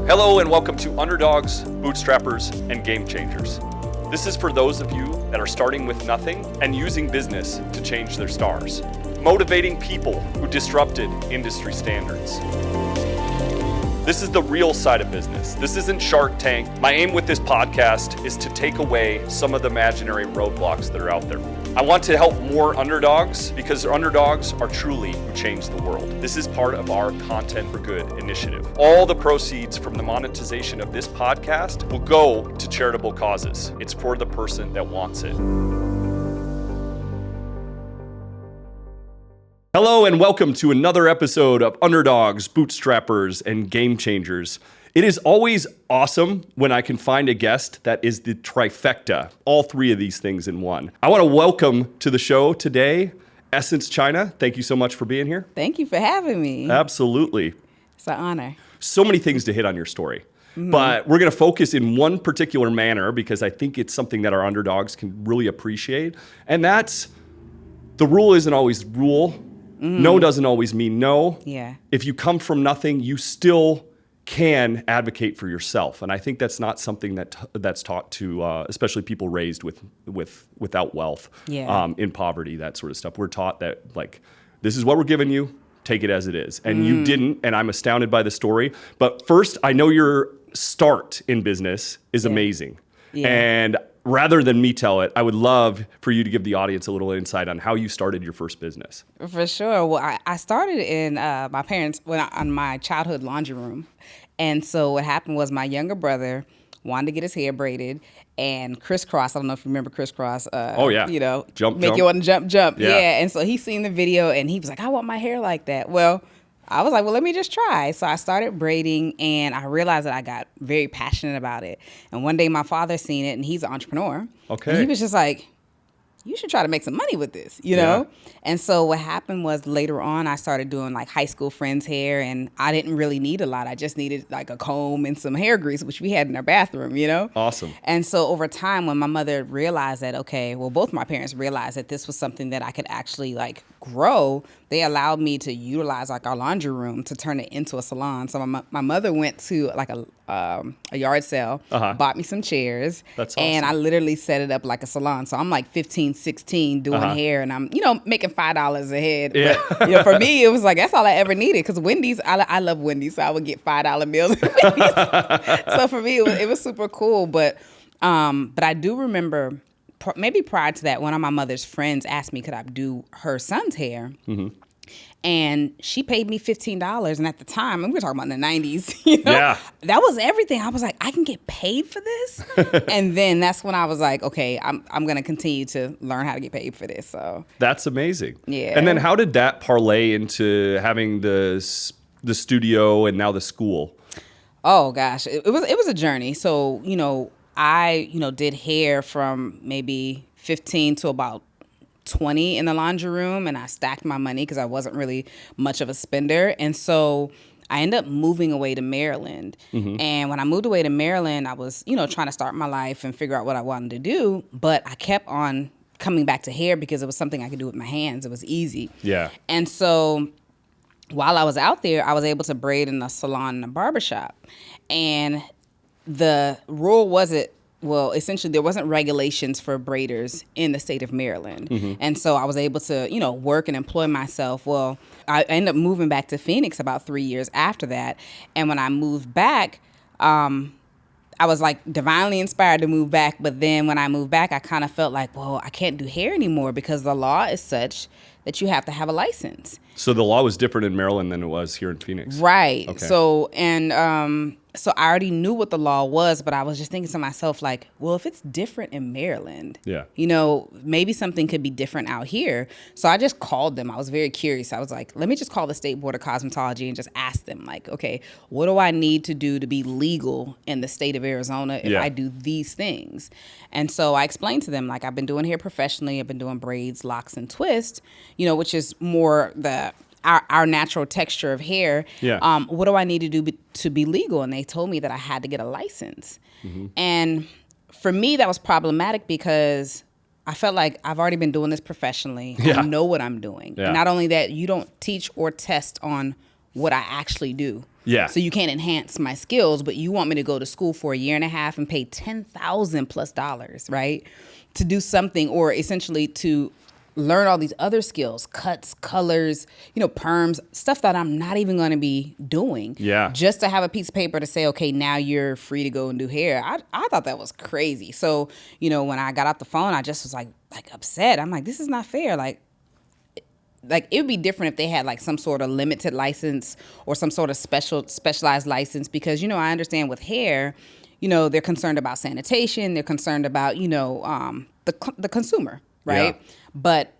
Hello and welcome to Underdogs, Bootstrappers, and Game Changers. This is for those of you that are starting with nothing and using business to change their stars. Motivating people who disrupted industry standards. This is the real side of business. This isn't Shark Tank. My aim with this podcast is to take away some of the imaginary roadblocks that are out there. I want to help more underdogs because underdogs are truly who change the world. This is part of our Content for Good initiative. All the proceeds from the monetization of this podcast will go to charitable causes. It's for the person that wants it. Hello and welcome to another episode of Underdogs, Bootstrappers, and Game Changers. It is always awesome when I can find a guest that is the trifecta, all three of these things in one. I want to welcome to the show today, Essence China. Thank you so much for being here. Thank you for having me. Absolutely. It's an honor. So many things to hit on your story. But we're going to focus in one particular manner because I think it's something that our underdogs can really appreciate. And that's the rule isn't always the rule. No doesn't always mean no. Yeah. If you come from nothing, you still can advocate for yourself. And I think that's not something that's taught to, especially people raised without wealth, in poverty, that sort of stuff. We're taught that, like, this is what we're giving you, take it as it is. And you didn't, and I'm astounded by the story. But first, I know your start in business is amazing. Yeah. And rather than me tell it, I would love for you to give the audience a little insight on how you started your first business. For sure. Well, I started in my parents' on my childhood laundry room. And so what happened was my younger brother wanted to get his hair braided, and crisscross, I don't know if you remember crisscross. Oh, yeah. You know, jump. You want to jump. Yeah. And so he seen the video, and he was like, I want my hair like that. Well, I was like, well, let me just try. So I started braiding, and I realized that I got very passionate about it. And one day my father seen it, and he's an entrepreneur. Okay. And he was just like, you should try to make some money with this, you know? And so what happened was later on, I started doing like high school friends' hair, and I didn't really need a lot. I just needed like a comb and some hair grease, which we had in our bathroom, you know? Awesome. And so over time, when my mother realized that, okay, well, both my parents realized that this was something that I could actually like grow, they allowed me to utilize like our laundry room to turn it into a salon. So my mother went to like a yard sale, bought me some chairs. That's awesome. And I literally set it up like a salon. So I'm like 15, 16 doing hair, and I'm, making $5 a head. Yeah. But, for me, it was like, that's all I ever needed. Because Wendy's, I love Wendy's, so I would get $5 meals at Wendy's. So for me, it was super cool. But I do remember maybe prior to that, one of my mother's friends asked me could I do her son's hair. Mm-hmm. And she paid me $15. And at the time, we were talking about in the 90s, that was everything. I was like, I can get paid for this? And then that's when I was like, okay, I'm going to continue to learn how to get paid for this. So that's amazing. Yeah. And then how did that parlay into having the studio and now the school? Oh, gosh. It was a journey. So, I, did hair from maybe 15 to about 20 in the laundry room, and I stacked my money because I wasn't really much of a spender. And so I ended up moving away to Maryland. Mm-hmm. And when I moved away to Maryland, I was, trying to start my life and figure out what I wanted to do. But I kept on coming back to hair because it was something I could do with my hands. It was easy. Yeah. And so while I was out there, I was able to braid in a salon and a barbershop. And the rule essentially there wasn't regulations for braiders in the state of Maryland. Mm-hmm. And so I was able to, work and employ myself. Well, I ended up moving back to Phoenix about 3 years after that. And when I moved back, I was like divinely inspired to move back. But then when I moved back, I kind of felt like, well, I can't do hair anymore because the law is such that you have to have a license. So the law was different in Maryland than it was here in Phoenix. Right. Okay. So I already knew what the law was, but I was just thinking to myself, like, well, if it's different in Maryland, maybe something could be different out here. So I just called them. I was very curious. I was like, let me just call the State Board of Cosmetology and just ask them, like, okay, what do I need to do to be legal in the state of Arizona if I do these things? And so I explained to them, like, I've been doing hair professionally. I've been doing braids, locks, and twists, which is more our natural texture of hair. Yeah. What do I need to do to be legal? And they told me that I had to get a license. Mm-hmm. And for me, that was problematic because I felt like I've already been doing this professionally. Yeah. I know what I'm doing. Yeah. Not only that, you don't teach or test on what I actually do. Yeah. So you can't enhance my skills, but you want me to go to school for a year and a half and pay $10,000+ right? To do something, or essentially to learn all these other skills, cuts, colors, perms, stuff that I'm not even going to be doing. Yeah. Just to have a piece of paper to say, okay, now you're free to go and do hair. I thought that was crazy. So, when I got off the phone, I just was like upset. I'm like, this is not fair. Like it would be different if they had like some sort of limited license or some sort of specialized license, because, I understand with hair, they're concerned about sanitation. They're concerned about, the consumer. Right. Yeah. But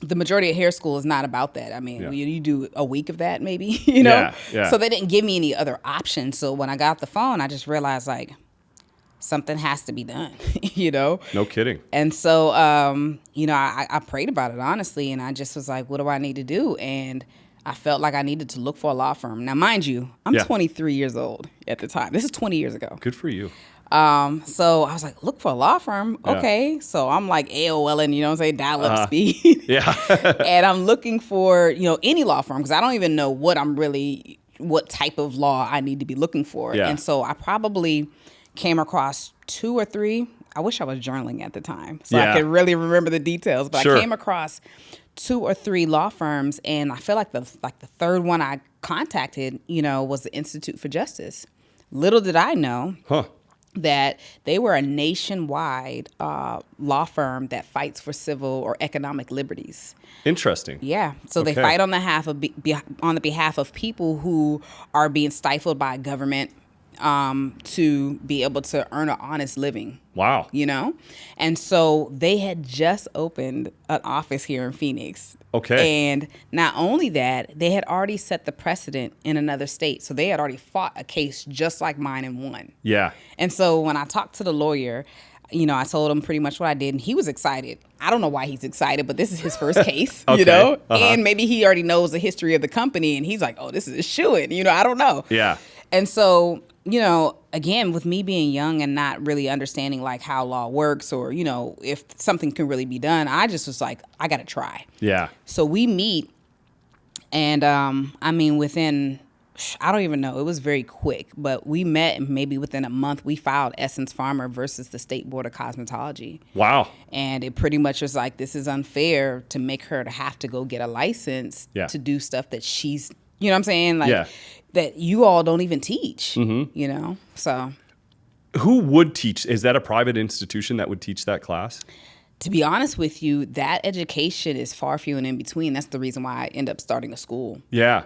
the majority of hair school is not about that. I mean, you do a week of that maybe, Yeah. So they didn't give me any other options. So when I got off the phone, I just realized like something has to be done, No kidding. And so, I prayed about it honestly. And I just was like, what do I need to do? And I felt like I needed to look for a law firm. Now, mind you, I'm 23 years old at the time. This is 20 years ago. Good for you. So I was like, look for a law firm. Okay. Yeah. So I'm like AOLing, dial up speed. Yeah. And I'm looking for, any law firm, because I don't even know what type of law I need to be looking for. Yeah. And so I probably came across 2 or 3. I wish I was journaling at the time so I could really remember the details. But Sure. I came across 2 or 3 law firms, and I feel like the third one I contacted, was the Institute for Justice. Little did I know. That they were a nationwide law firm that fights for civil or economic liberties. Interesting. Yeah. So they fight on the behalf of people who are being stifled by government to be able to earn an honest living. Wow. And so they had just opened an office here in Phoenix. Okay. And not only that, they had already set the precedent in another state. So they had already fought a case just like mine and won. Yeah. And so when I talked to the lawyer, I told him pretty much what I did, and he was excited. I don't know why he's excited, but this is his first case, Okay. And maybe he already knows the history of the company, and he's like, oh, this is a shoo-in, I don't know. Yeah. And so, again, with me being young and not really understanding like how law works or, if something can really be done, I just was like, I got to try. Yeah. So we meet, and within, I don't even know, it was very quick, but we met, and maybe within a month we filed Essence Farmer versus the State Board of Cosmetology. Wow. And it pretty much was like, this is unfair to make her to have to go get a license to do stuff that she's, you know what I'm saying? Like that you all don't even teach, so. Who would teach? Is that a private institution that would teach that class? To be honest with you, that education is far few and in between. That's the reason why I end up starting a school. Yeah.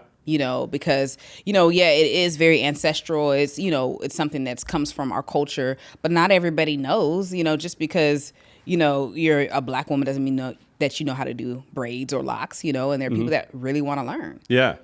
Because, it is very ancestral. It's, it's something that comes from our culture, but not everybody knows, just because, you're a Black woman doesn't mean that you know how to do braids or locks, and there are people that really want to learn. Yeah.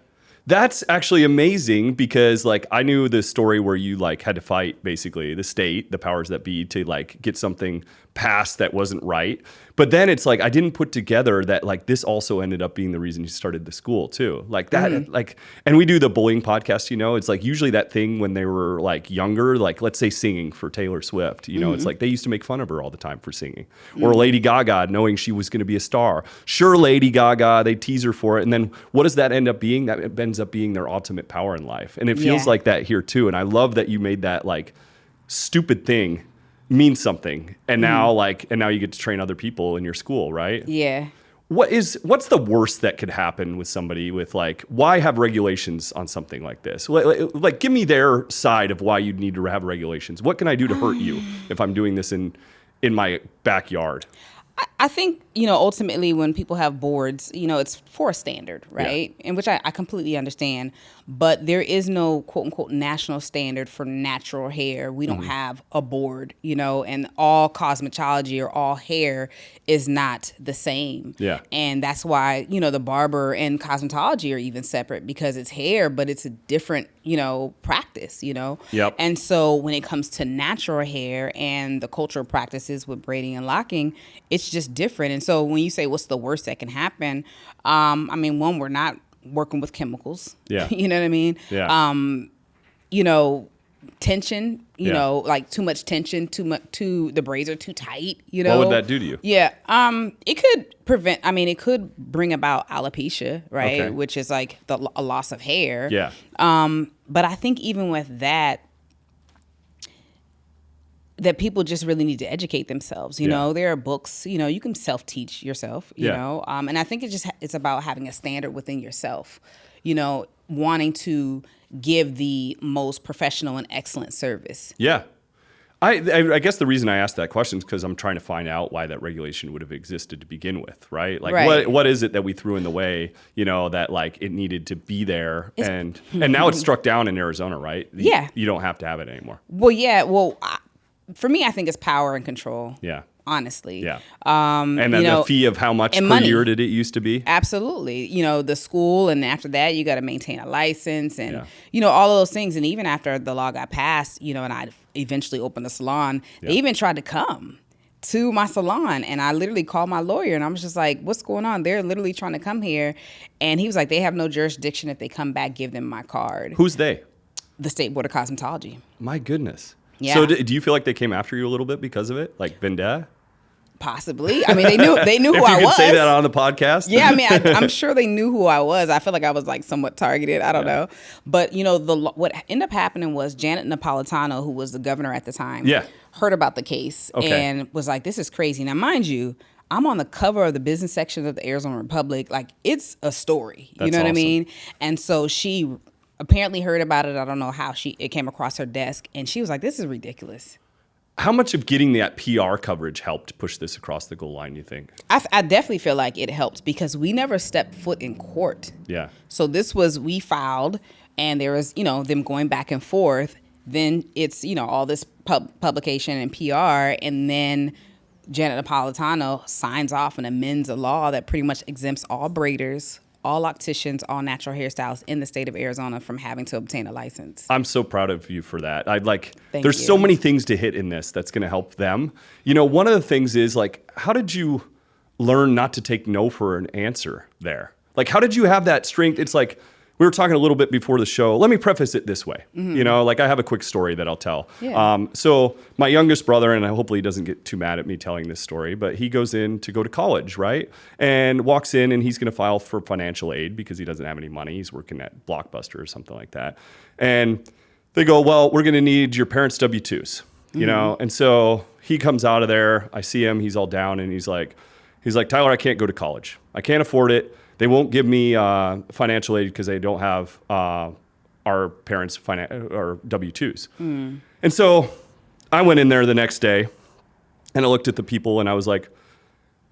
That's actually amazing, because like I knew the story where you like had to fight basically the state, the powers that be, to like get something passed that wasn't right. But then it's like I didn't put together that like this also ended up being the reason you started the school too. Like that like, and we do the bullying podcast, it's like usually that thing when they were like younger, like let's say singing for Taylor Swift, it's like they used to make fun of her all the time for singing. Or Lady Gaga, knowing she was going to be a star. Sure, Lady Gaga, they tease her for it. And then what does that end up being? That ends up being their ultimate power in life. And it feels like that here too. And I love that you made that like stupid thing mean something. And now you get to train other people in your school, right? Yeah. What's the worst that could happen with somebody with like, why have regulations on something like this? Like give me their side of why you'd need to have regulations. What can I do to hurt you if I'm doing this in my backyard? I think, ultimately when people have boards, it's for a standard, right? Yeah. In which I completely understand. But there is no quote unquote national standard for natural hair. We don't have a board, and all cosmetology or all hair is not the same. Yeah. And that's why, the barber and cosmetology are even separate, because it's hair, but it's a different, practice, Yep. And so when it comes to natural hair and the cultural practices with braiding and locking, it's just different. And so when you say what's the worst that can happen, we're not working with chemicals. Yeah. You know what I mean? Yeah. tension, you know, like too much tension, the braids are too tight, you know. What would that do to you? Yeah. It could bring about alopecia, right? Okay. Which is like a loss of hair. Yeah. But I think even with that people just really need to educate themselves. You know, there are books, you know, you can self-teach yourself, you know, and I think it's about having a standard within yourself, you know, wanting to give the most professional and excellent service. Yeah. I guess the reason I asked that question is because I'm trying to find out why that regulation would have existed to begin with, right? Like, what is it that we threw in the way, you know, that like it needed to be there, and now it's struck down in Arizona, right? You don't have to have it anymore. Well, yeah. Well, for me, I think it's power and control. Yeah. Honestly. Yeah. And then the fee of how much per year did it used to be? Absolutely. You know, the school, and after that, you got to maintain a license and, you know, all of those things. And even after the law got passed, you know, and I eventually opened a salon, they even tried to come to my salon. And I literally called my lawyer and I was just like, what's going on? They're literally trying to come here. And he was like, they have no jurisdiction. If they come back, give them my card. Who's they? The State Board of Cosmetology. My goodness. Yeah. So do you feel like they came after you a little bit because of it? Like vendetta? Possibly. I mean, they knew who I was. If you could say that on the podcast. Yeah, I mean, I'm sure they knew who I was. I feel like I was like somewhat targeted. I don't know. But, you know, what ended up happening was Janet Napolitano, who was the governor at the time, heard about the case and was like, this is crazy. Now, mind you, I'm on the cover of the business section of the Arizona Republic. Like, it's a story. You know what I mean? And so she apparently heard about it. I don't know how it came across her desk. And she was like, this is ridiculous. How much of getting that PR coverage helped push this across the goal line, you think? I definitely feel like it helped because we never stepped foot in court. Yeah. So we filed, and there was, you know, them going back and forth. Then it's, you know, all this publication and PR, and then Janet Napolitano signs off and amends a law that pretty much exempts all braiders, all opticians, all natural hairstylists in the state of Arizona from having to obtain a license. I'm so proud of you for that. There's so many things to hit in this that's going to help them. You know, one of the things is like, how did you learn not to take no for an answer there? Like, how did you have that strength? It's like, we were talking a little bit before the show. Let me preface it this way. You know, like I have a quick story that I'll tell. Yeah. So my youngest brother, and hopefully he doesn't get too mad at me telling this story, but he goes in to go to college, right? And walks in and he's going to file for financial aid because he doesn't have any money. He's working at Blockbuster or something like that. And they go, well, we're going to need your parents' W-2s, you know? And so he comes out of there. I see him. He's all down and he's like, Tyler, I can't go to college. I can't afford it. They won't give me financial aid because they don't have our parents' or W-2s. And so I went in there the next day and I looked at the people and I was like,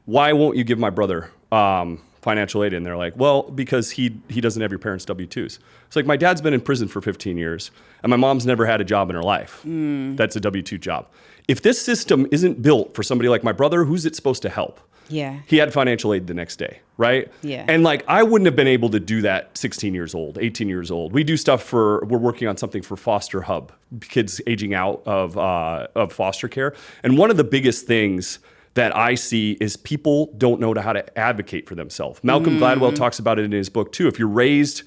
why won't you give my brother financial aid? And they're like, well, because he doesn't have your parents' W-2s. It's like, my dad's been in prison for 15 years and my mom's never had a job in her life. That's a W-2 job. If this system isn't built for somebody like my brother, who's it supposed to help? Yeah. He had financial aid the next day, right? Yeah. And like, I wouldn't have been able to do that 16 years old, 18 years old. We do stuff we're working on something for Foster Hub, kids aging out of foster care. And one of the biggest things that I see is people don't know how to advocate for themselves. Malcolm Gladwell talks about it in his book too. If you're raised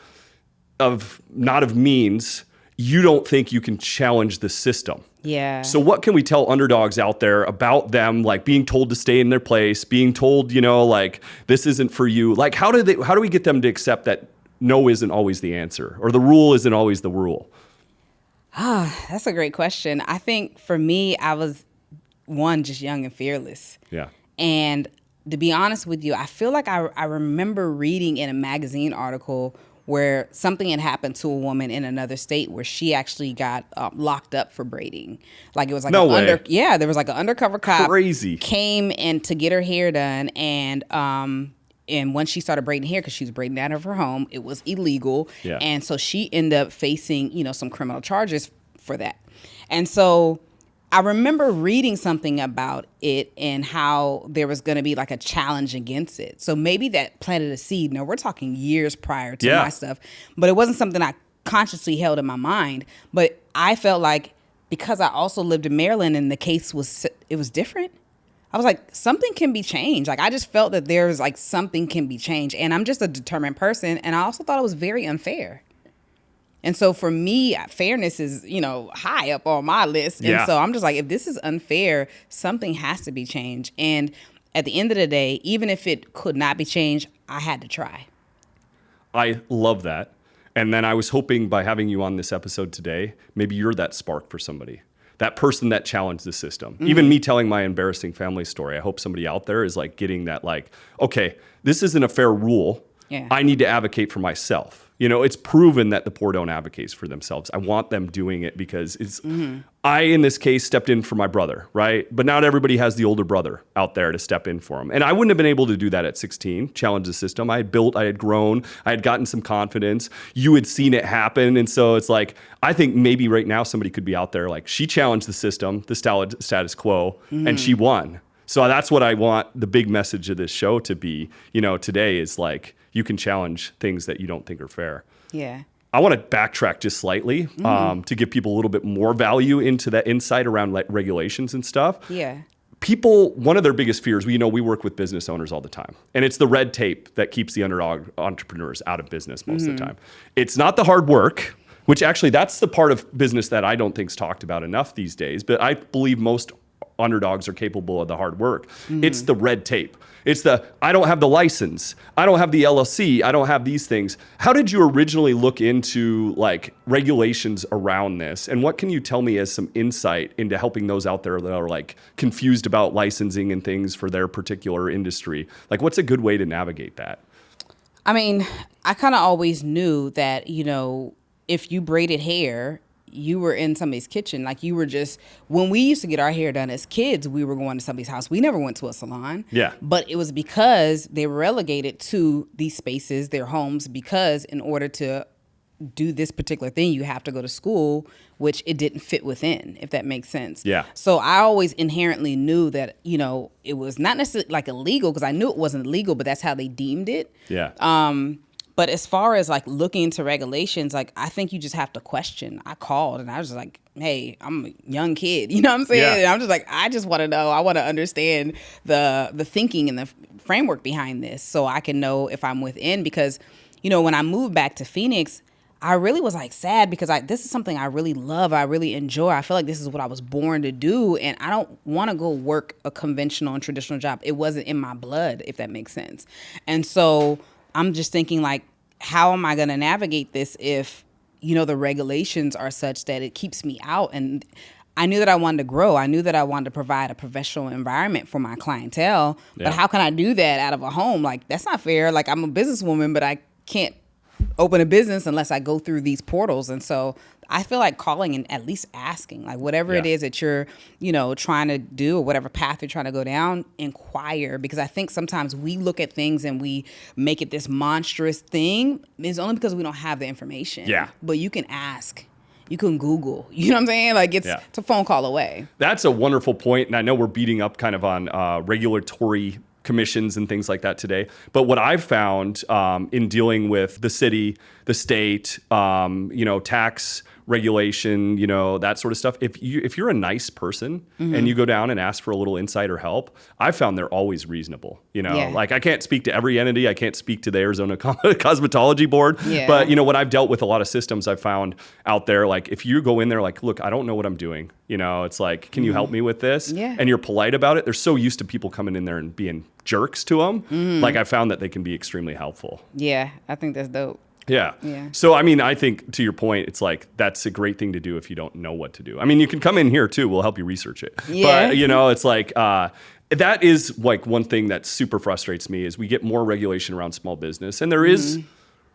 not of means, you don't think you can challenge the system. Yeah. So what can we tell underdogs out there about them, like being told to stay in their place, being told, you know, like this isn't for you? Like how do we get them to accept that no isn't always the answer or the rule isn't always the rule? That's a great question. I think for me, I was just young and fearless. Yeah. And to be honest with you, I feel like I remember reading in a magazine article where something had happened to a woman in another state where she actually got locked up for braiding. Like it was like there was like an undercover cop. Crazy. Came in to get her hair done, and once she started braiding hair, because she was braiding out of her home, it was illegal. Yeah. And so she ended up facing, you know, some criminal charges for that. And so I remember reading something about it and how there was going to be like a challenge against it. So maybe that planted a seed. Now, we're talking years prior to my stuff, but it wasn't something I consciously held in my mind. But I felt like because I also lived in Maryland and the case was different, I was like, something can be changed. Like, I just felt that there was like something can be changed. And I'm just a determined person. And I also thought it was very unfair. And so for me, fairness is, high up on my list. And so I'm just like, if this is unfair, something has to be changed. And at the end of the day, even if it could not be changed, I had to try. I love that. And then I was hoping by having you on this episode today, maybe you're that spark for somebody, that person that challenged the system. Mm-hmm. Even me telling my embarrassing family story, I hope somebody out there is like getting that, like, okay, this isn't a fair rule. Yeah. I need to advocate for myself. It's proven that the poor don't advocate for themselves. I want them doing it because it's, I, in this case, stepped in for my brother, right? But not everybody has the older brother out there to step in for him. And I wouldn't have been able to do that at 16, challenge the system. I had built, I had grown, I had gotten some confidence. You had seen it happen. And so it's like, I think maybe right now somebody could be out there like, she challenged the system, the status quo, and she won. So that's what I want the big message of this show to be, today is like, you can challenge things that you don't think are fair. Yeah. I want to backtrack just slightly to give people a little bit more value into that insight around like regulations and stuff. Yeah. People, one of their biggest fears, we work with business owners all the time. And it's the red tape that keeps the underdog entrepreneurs out of business most of the time. It's not the hard work, which actually that's the part of business that I don't think is talked about enough these days. But I believe most underdogs are capable of the hard work. It's the red tape. It's I don't have the license. I don't have the LLC. I don't have these things. How did you originally look into like regulations around this? And what can you tell me as some insight into helping those out there that are like confused about licensing and things for their particular industry? Like, what's a good way to navigate that? I mean, I kind of always knew that, if you braided hair, you were in somebody's kitchen. Like you were just, when we used to get our hair done as kids, we were going to somebody's house. We never went to a salon. Yeah. But it was because they were relegated to these spaces, their homes, because in order to do this particular thing, you have to go to school, which it didn't fit within, if that makes sense. Yeah. So I always inherently knew that, it was not necessarily like illegal, because I knew it wasn't illegal, but that's how they deemed it. Yeah. But as far as like looking into regulations, like I think you just have to question. I called and I was just like, hey, I'm a young kid. You know what I'm saying? Yeah. And I'm just like, I just want to know. I want to understand the thinking and the framework behind this so I can know if I'm within. Because, when I moved back to Phoenix, I really was like sad because this is something I really love. I really enjoy. I feel like this is what I was born to do. And I don't want to go work a conventional and traditional job. It wasn't in my blood, if that makes sense. And so I'm just thinking like, how am I going to navigate this if, the regulations are such that it keeps me out? And I knew that I wanted to grow. I knew that I wanted to provide a professional environment for my clientele. Yeah. But how can I do that out of a home? Like, that's not fair. Like, I'm a businesswoman, but I can't open a business unless I go through these portals. And so I feel like calling and at least asking, like whatever it is that you're, trying to do or whatever path you're trying to go down, inquire. Because I think sometimes we look at things and we make it this monstrous thing. It's only because we don't have the information. Yeah. But you can ask. You can Google. You know what I'm saying? Like it's a phone call away. That's a wonderful point. And I know we're beating up kind of on regulatory commissions and things like that today. But what I've found in dealing with the city, the state, tax regulation, that sort of stuff. If you're a nice person and you go down and ask for a little insight or help, I've found they're always reasonable. Like I can't speak to every entity. I can't speak to the Arizona Cosmetology Board. Yeah. But what I've dealt with a lot of systems I've found out there, like if you go in there, like, look, I don't know what I'm doing. It's like, can you help me with this? Yeah. And you're polite about it. They're so used to people coming in there and being jerks to them. Like I found that they can be extremely helpful. Yeah, I think that's dope. Yeah. So, I think to your point, it's like, that's a great thing to do if you don't know what to do. You can come in here too. We'll help you research it. Yeah. But, it's like, that is like one thing that super frustrates me is we get more regulation around small business. And there is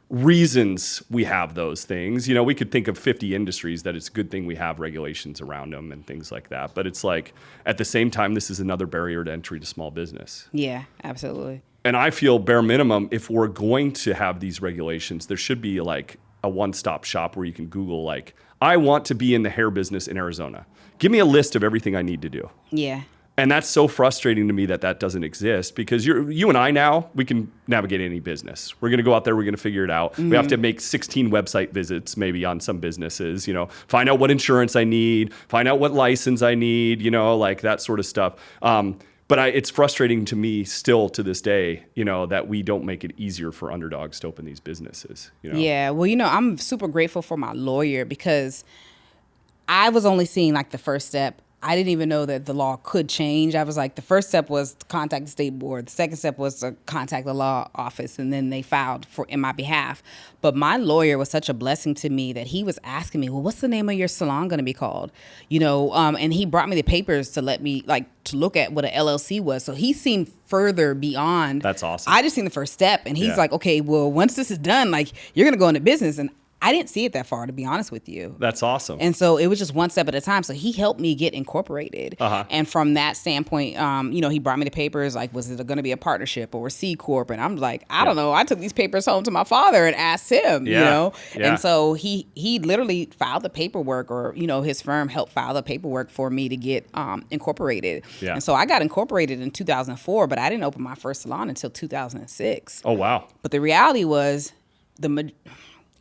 reasons we have those things. We could think of 50 industries that it's a good thing we have regulations around them and things like that. But it's like, at the same time, this is another barrier to entry to small business. Yeah, absolutely. And I feel bare minimum, if we're going to have these regulations, there should be like a one-stop shop where you can Google like, I want to be in the hair business in Arizona. Give me a list of everything I need to do. Yeah. And that's so frustrating to me that doesn't exist because you and I now, we can navigate any business. We're going to go out there. We're going to figure it out. We have to make 16 website visits maybe on some businesses, find out what insurance I need, find out what license I need, like that sort of stuff. But it's frustrating to me still to this day, that we don't make it easier for underdogs to open these businesses. Yeah. Well, I'm super grateful for my lawyer because I was only seeing like the first step. I didn't even know that the law could change. I was like, the first step was to contact the state board. The second step was to contact the law office, and then they filed in my behalf. But my lawyer was such a blessing to me that he was asking me, well, what's the name of your salon going to be called? And he brought me the papers to let me to look at what an LLC was. So he seemed further beyond. That's awesome. I just seen the first step, and he's like, okay, well, once this is done, you're going to go into business. And I didn't see it that far, to be honest with you. That's awesome. And so it was just one step at a time. So he helped me get incorporated. And from that standpoint, he brought me the papers, was it going to be a partnership or a C Corp? And I'm like, I don't know. I took these papers home to my father and asked him, And so he literally filed the paperwork, or, his firm helped file the paperwork for me to get incorporated. Yeah. And so I got incorporated in 2004, but I didn't open my first salon until 2006. Oh, wow. But the reality was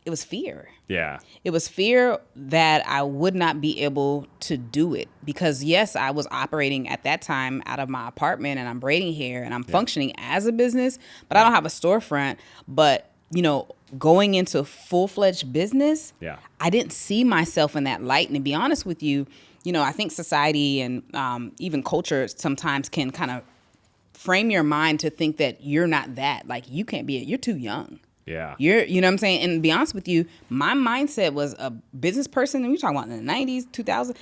it was fear. Yeah. It was fear that I would not be able to do it because, yes, I was operating at that time out of my apartment and I'm braiding hair and I'm functioning as a business, but I don't have a storefront. But, going into full-fledged business, I didn't see myself in that light. And to be honest with you, I think society and even culture sometimes can kind of frame your mind to think that you're not that. You can't be it. You're too young. Yeah. You know what I'm saying? And to be honest with you, my mindset was a business person, and we're talking about in the 90s, 2000,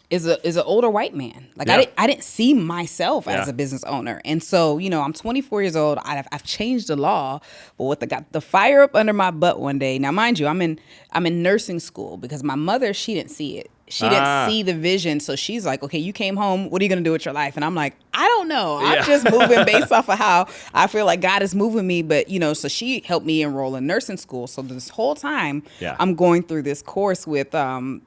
is an older white man. I didn't see myself as a business owner. And so, I'm 24 years old. I've changed the law, but what got the fire up under my butt one day. Now, mind you, I'm in nursing school because my mother, she didn't see it. She didn't see the vision. So she's like, okay, you came home. What are you going to do with your life? And I'm like, I don't know. I'm just moving based off of how I feel like God is moving me. But, so she helped me enroll in nursing school. So this whole time I'm going through this course with the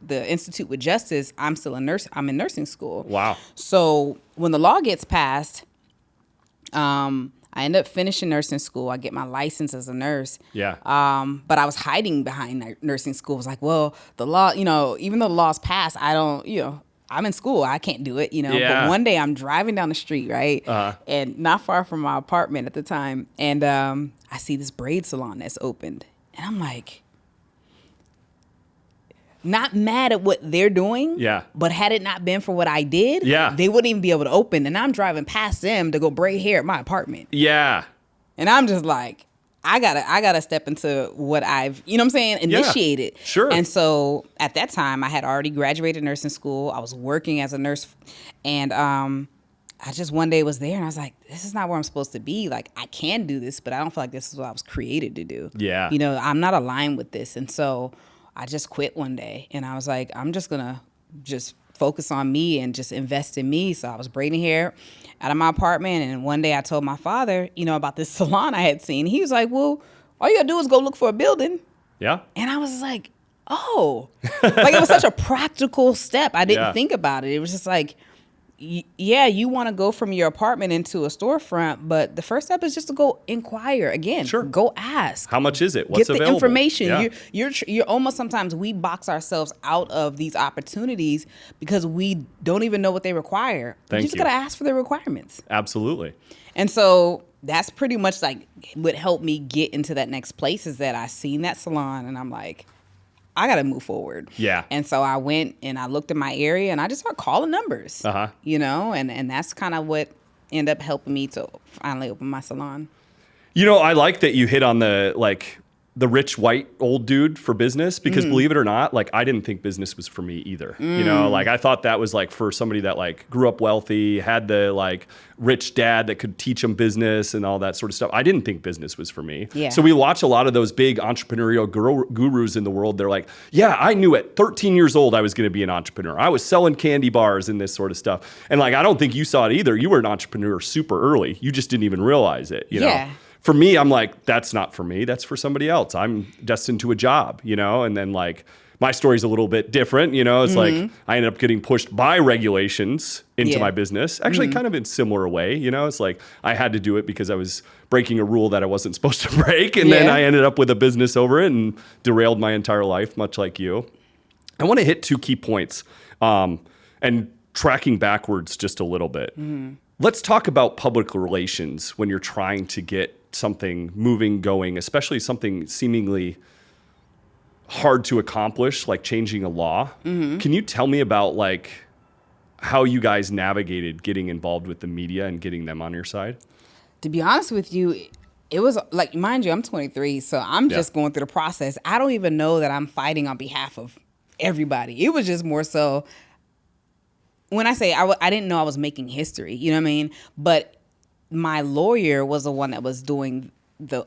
Institute with Justice. I'm still a nurse. I'm in nursing school. Wow. So when the law gets passed, I end up finishing nursing school. I get my license as a nurse. Yeah. But I was hiding behind nursing school. I was like, well, the law, even though the law's passed, I don't, I'm in school. I can't do it, But one day I'm driving down the street, right? And not far from my apartment at the time. And I see this braid salon that's opened. And I'm like, not mad at what they're doing. Yeah. But had it not been for what I did, they wouldn't even be able to open. And I'm driving past them to go braid hair at my apartment. Yeah. And I'm just like, I gotta step into what I've, initiated. Yeah, sure. And so at that time I had already graduated nursing school. I was working as a nurse, and I just one day was there and I was like, this is not where I'm supposed to be. I can do this, but I don't feel like this is what I was created to do. Yeah. I'm not aligned with this. And so I just quit one day and I was like, I'm just gonna just focus on me and just invest in me. So I was braiding hair out of my apartment, and one day I told my father, about this salon I had seen. He was like, well, all you gotta do is go look for a building. Yeah. And I was like, oh, it was such a practical step. I didn't think about it. It was just like, you want to go from your apartment into a storefront, but the first step is just to go inquire again. Sure. Go ask. How much is it? What's available? Get the information. Yeah. You're almost, sometimes we box ourselves out of these opportunities because we don't even know what they require. You just got to ask for the requirements. Absolutely. And so that's pretty much what helped me get into that next place, is that I seen that salon and I'm like, I got to move forward. Yeah. And so I went and I looked in my area and I just started calling numbers, and that's kind of what ended up helping me to finally open my salon. I like that you hit on the rich white old dude for business, because believe it or not, I didn't think business was for me either. I thought that was for somebody that grew up wealthy, had the rich dad that could teach them business and all that sort of stuff. I didn't think business was for me. Yeah. So we watch a lot of those big entrepreneurial gurus in the world. They're like, yeah, I knew at 13 years old I was going to be an entrepreneur. I was selling candy bars and this sort of stuff. And I don't think you saw it either. You were an entrepreneur super early. You just didn't even realize it, know? For me, I'm like, that's not for me. That's for somebody else. I'm destined to a job, and then my story's a little bit different, It's I ended up getting pushed by regulations into my business, actually kind of in a similar way, It's I had to do it because I was breaking a rule that I wasn't supposed to break. And then I ended up with a business over it and derailed my entire life, much like you. I want to hit two key points. And tracking backwards just a little bit. Let's talk about public relations when you're trying to get something moving, going, especially something seemingly hard to accomplish, like changing a law. Can you tell me about like how you guys navigated getting involved with the media and getting them on your side? To be honest with you, it was like, mind you, I'm 23, so I'm just going through the process. I don't even know that I'm fighting on behalf of everybody. It was just more so, when I say I didn't know I was making history, you know what I mean? But my lawyer was the one that was doing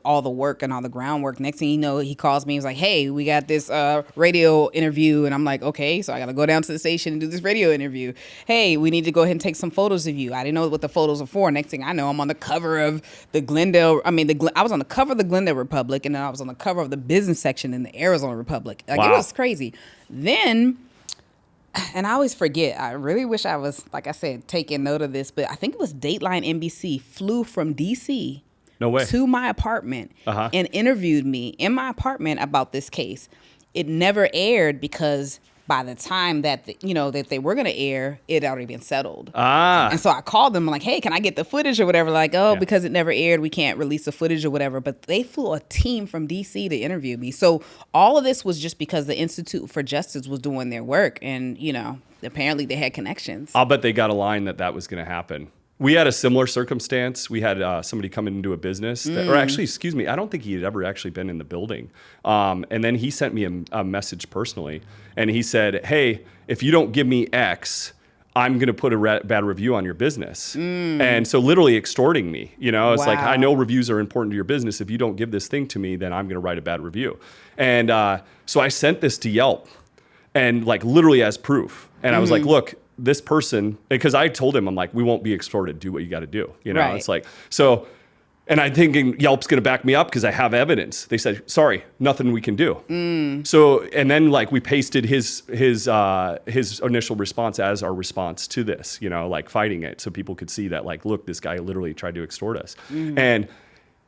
all the work and all the groundwork. Next thing you know, he calls me. He's like, hey, we got this radio interview. And I'm like, okay, so I got to go down to the station and do this radio interview. Hey, we need to go ahead and take some photos of you. I didn't know what the photos are for. Next thing I know, I'm on the cover of the Glendale. I was on the cover of the Glendale Republic, and then I was on the cover of the business section in the Arizona Republic. Like, It was crazy. Then, and I always forget, I really wish I was, like I said, taking note of this, but I think it was Dateline NBC flew from D.C. No way. to my apartment and interviewed me in my apartment about this case. It never aired because by the time that that they were going to air, it had already been settled. And so I called them like, hey, can I get the footage or whatever? Like, because it never aired, we can't release the footage or whatever. But they flew a team from D.C. to interview me. So all of this was just because the Institute for Justice was doing their work. And, apparently they had connections. I'll bet they got a line that was going to happen. We had a similar circumstance. We had somebody come into a business, or actually, excuse me, I don't think he had ever actually been in the building. And then he sent me a message personally, and he said, hey, if you don't give me X, I'm going to put a bad review on your business. And so literally extorting me, it's like, I know reviews are important to your business. If you don't give this thing to me, then I'm going to write a bad review. And so I sent this to Yelp, and like literally as proof. And I was like, look, this person, because I told him, I'm like, we won't be extorted. Do what you got to do. Right. It's like, so, and I'm thinking Yelp's going to back me up because I have evidence. They said, sorry, nothing we can do. So, and then like we pasted his initial response as our response to this, like fighting it. So people could see that like, look, this guy literally tried to extort us. And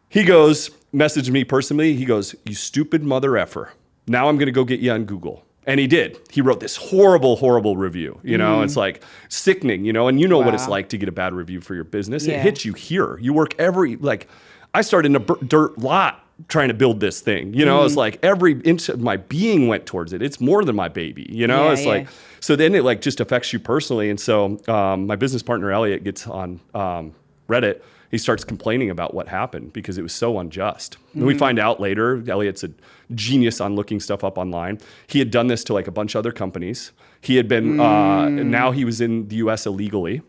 he goes, messaged me personally. He goes, you stupid mother effer. Now I'm going to go get you on Google. And he did. He wrote this horrible, horrible review. It's like sickening, and what it's like to get a bad review for your business. It hits you here. You work I started in a dirt lot trying to build this thing. It's like every inch of my being went towards it. It's more than my baby, like, so then it like just affects you personally. And so my business partner, Elliot, gets on Reddit. He starts complaining about what happened because it was so unjust. And we find out later, Elliot's a genius on looking stuff up online. He had done this to like a bunch of other companies. He had been, now he was in the US illegally.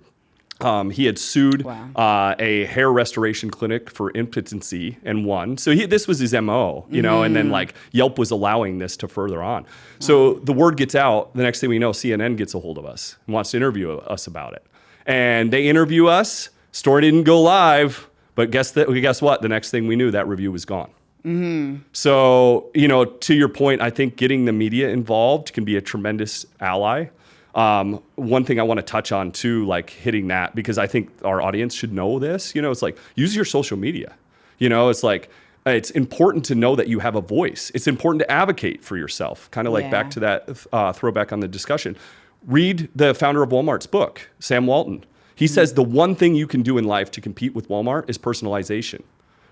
He had sued a hair restoration clinic for impotency and won. So this was his MO, and then like Yelp was allowing this to further on. So the word gets out. The next thing we know, CNN gets a hold of us and wants to interview us about it. And they interview us. Story didn't go live, but guess what? The next thing we knew, that review was gone. So, to your point, I think getting the media involved can be a tremendous ally. One thing I want to touch on too, like hitting that, because I think our audience should know this, it's like, use your social media. It's like, it's important to know that you have a voice. It's important to advocate for yourself. Kind of like back to that throwback on the discussion. Read the founder of Walmart's book, Sam Walton. He says the one thing you can do in life to compete with Walmart is personalization.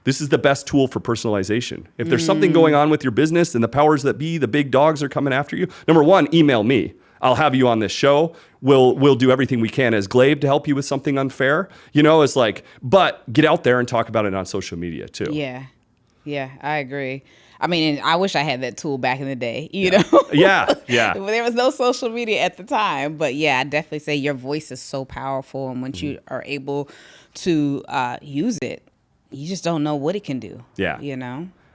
This is the best tool for personalization. If there's something going on with your business and the powers that be, the big dogs are coming after you, number one, email me. I'll have you on this show. We'll do everything we can as Glaive to help you with something unfair. It's like, but get out there and talk about it on social media too. Yeah, I agree. I mean, and I wish I had that tool back in the day, you know? Yeah. There was no social media at the time. But yeah, I definitely say your voice is so powerful. And once you are able to use it, you just don't know what it can do. Yeah.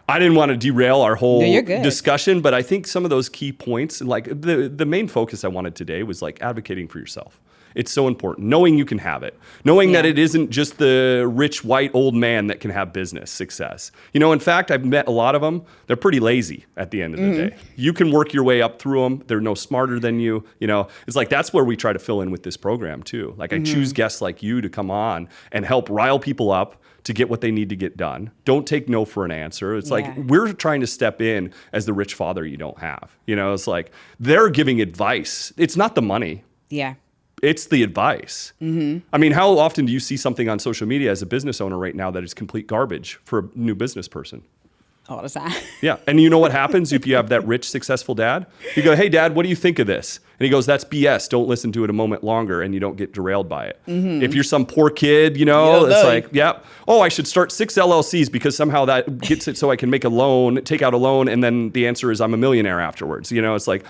I didn't want to derail our whole discussion, but I think some of those key points, like the main focus I wanted today was like advocating for yourself. It's so important. Knowing you can have it. Knowing that it isn't just the rich, white, old man that can have business success. In fact, I've met a lot of them. They're pretty lazy at the end of the day. You can work your way up through them. They're no smarter than you. It's like that's where we try to fill in with this program too. Like I choose guests like you to come on and help rile people up to get what they need to get done. Don't take no for an answer. It's like we're trying to step in as the rich father you don't have. It's like they're giving advice. It's not the money. Yeah. it's the advice. I mean, how often do you see something on social media as a business owner right now that is complete garbage for a new business person? All the time. Yeah. And you know what happens if you have that rich, successful dad? You go, hey, Dad, what do you think of this? And he goes, that's BS. Don't listen to it a moment longer, and you don't get derailed by it. If you're some poor kid, you know, it's like, yeah, oh, I should start 6 LLCs because somehow that gets it so I can make a loan, take out a loan, and then the answer is I'm a millionaire afterwards. You know, it's like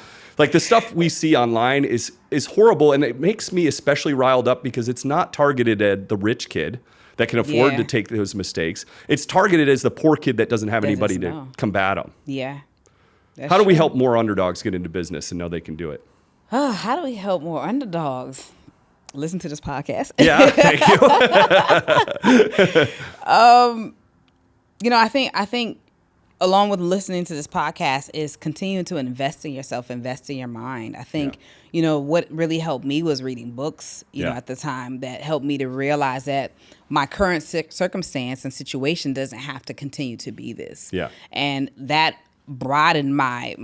the stuff we see online is horrible, and it makes me especially riled up because it's not targeted at the rich kid that can afford to take those mistakes. It's targeted as the poor kid that doesn't have anybody to combat them. Yeah. How do we help more underdogs get into business and know they can do it? Oh, how do we help more underdogs? Listen to this podcast. Yeah, thank you. You know, I think along with listening to this podcast is continuing to invest in yourself, invest in your mind. I think, you know, what really helped me was reading books, you know, at the time that helped me to realize that my current circumstance and situation doesn't have to continue to be this. Yeah. And that broadened my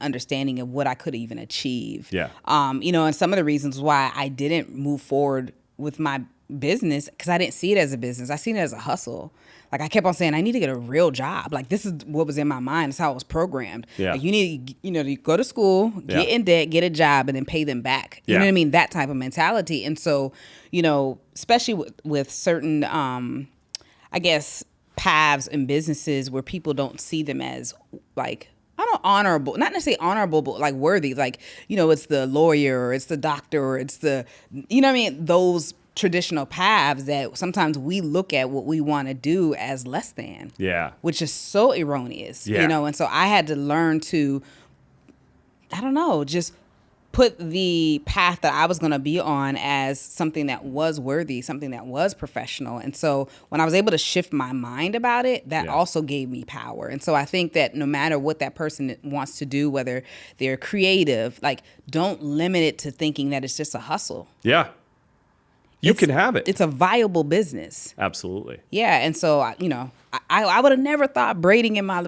understanding of what I could even achieve. Yeah. You know, and some of the reasons why I didn't move forward with my business, because I didn't see it as a business. I seen it as a hustle. Like, I kept on saying, I need to get a real job. Like, this is what was in my mind. It's how I was programmed. Yeah. Like, you need, you know, to go to school, get in debt, get a job, and then pay them back. You know what I mean? That type of mentality. And so, you know, especially with certain, I guess, paths and businesses where people don't see them as, like, I don't know, honorable, not necessarily honorable, but like worthy. Like, you know, it's the lawyer, or it's the doctor, or it's the, you know what I mean? Those traditional paths that sometimes we look at what we want to do as less than. Yeah. Which is so erroneous, you know? And so I had to learn to, I don't know, just put the path that I was going to be on as something that was worthy, something that was professional. And so when I was able to shift my mind about it, that also gave me power. And so I think that no matter what that person wants to do, whether they're creative, like, don't limit it to thinking that it's just a hustle. Yeah. You can have it. It's a viable business. Absolutely. Yeah. And so, you know, I would have never thought braiding in my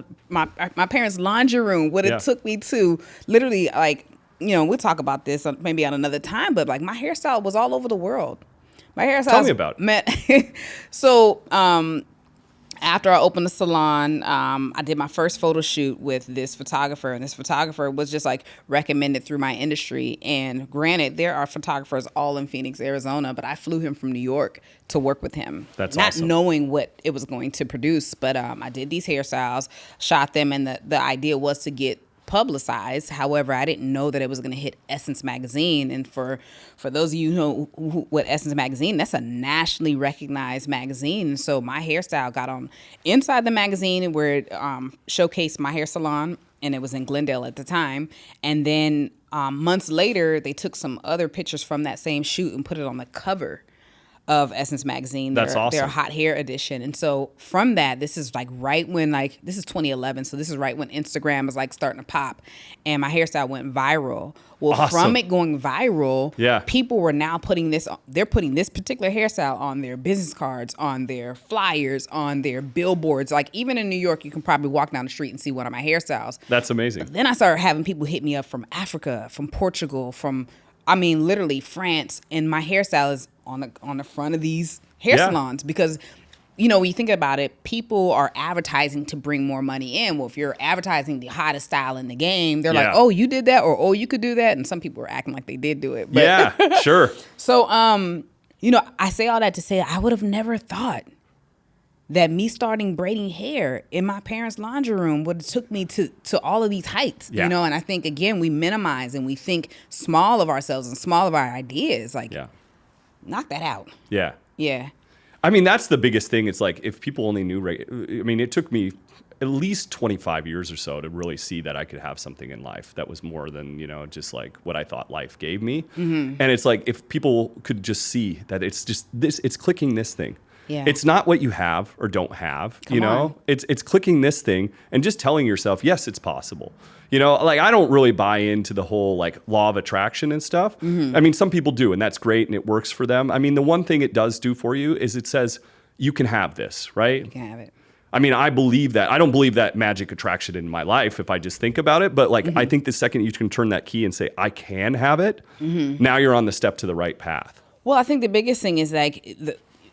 parents' laundry room would have took me to literally, like, you know, we'll talk about this maybe on another time, but like, my hairstyle was all over the world. My hairstyle. Tell me about it. So, after I opened the salon, I did my first photo shoot with this photographer, and this photographer was just like recommended through my industry. And granted, there are photographers all in Phoenix, Arizona, but I flew him from New York to work with him. That's not awesome. knowing what it was going to produce, but I did these hairstyles, shot them, and the idea was to get publicized. However, I didn't know that it was going to hit Essence magazine. And for those of you who know what Essence magazine, that's a nationally recognized magazine. So my hairstyle got on inside the magazine where it showcased my hair salon, and it was in Glendale at the time. And then months later, they took some other pictures from that same shoot and put it on the cover of Essence magazine. That's awesome. Their hot hair edition. And so from that, this is like right when, like, this is 2011. So this is right when Instagram was like starting to pop, and my hairstyle went viral. Well, awesome. From it going viral, people were now putting this particular hairstyle on their business cards, on their flyers, on their billboards. Like, even in New York, you can probably walk down the street and see one of my hairstyles. That's amazing. But then I started having people hit me up from Africa, from Portugal, from, I mean, literally France, and my hairstyle is on the front of these hair salons, because, you know, when you think about it, people are advertising to bring more money in. Well, if you're advertising the hottest style in the game, they're like, oh, you did that, or oh, you could do that. And some people are acting like they did do it. But, yeah, sure. So, you know, I say all that to say I would have never thought that me starting braiding hair in my parents' laundry room would have took me to all of these heights, you know? And I think, again, we minimize and we think small of ourselves and small of our ideas. Like, knock that out. Yeah. Yeah. I mean, that's the biggest thing. It's like, if people only knew, I mean, it took me at least 25 years or so to really see that I could have something in life that was more than, you know, just like what I thought life gave me. Mm-hmm. And it's like, if people could just see that it's just this, it's clicking this thing. Yeah. It's not what you have or don't have, you know, it's clicking this thing and just telling yourself, yes, it's possible. You know, like, I don't really buy into the whole like law of attraction and stuff. Mm-hmm. I mean, some people do, and that's great, and it works for them. I mean, the one thing it does do for you is it says you can have this, right? You can have it. I mean, I believe that. I don't believe that magic attraction in my life if I just think about it. But like, I think the second you can turn that key and say, I can have it, now you're on the step to the right path. Well, I think the biggest thing is like,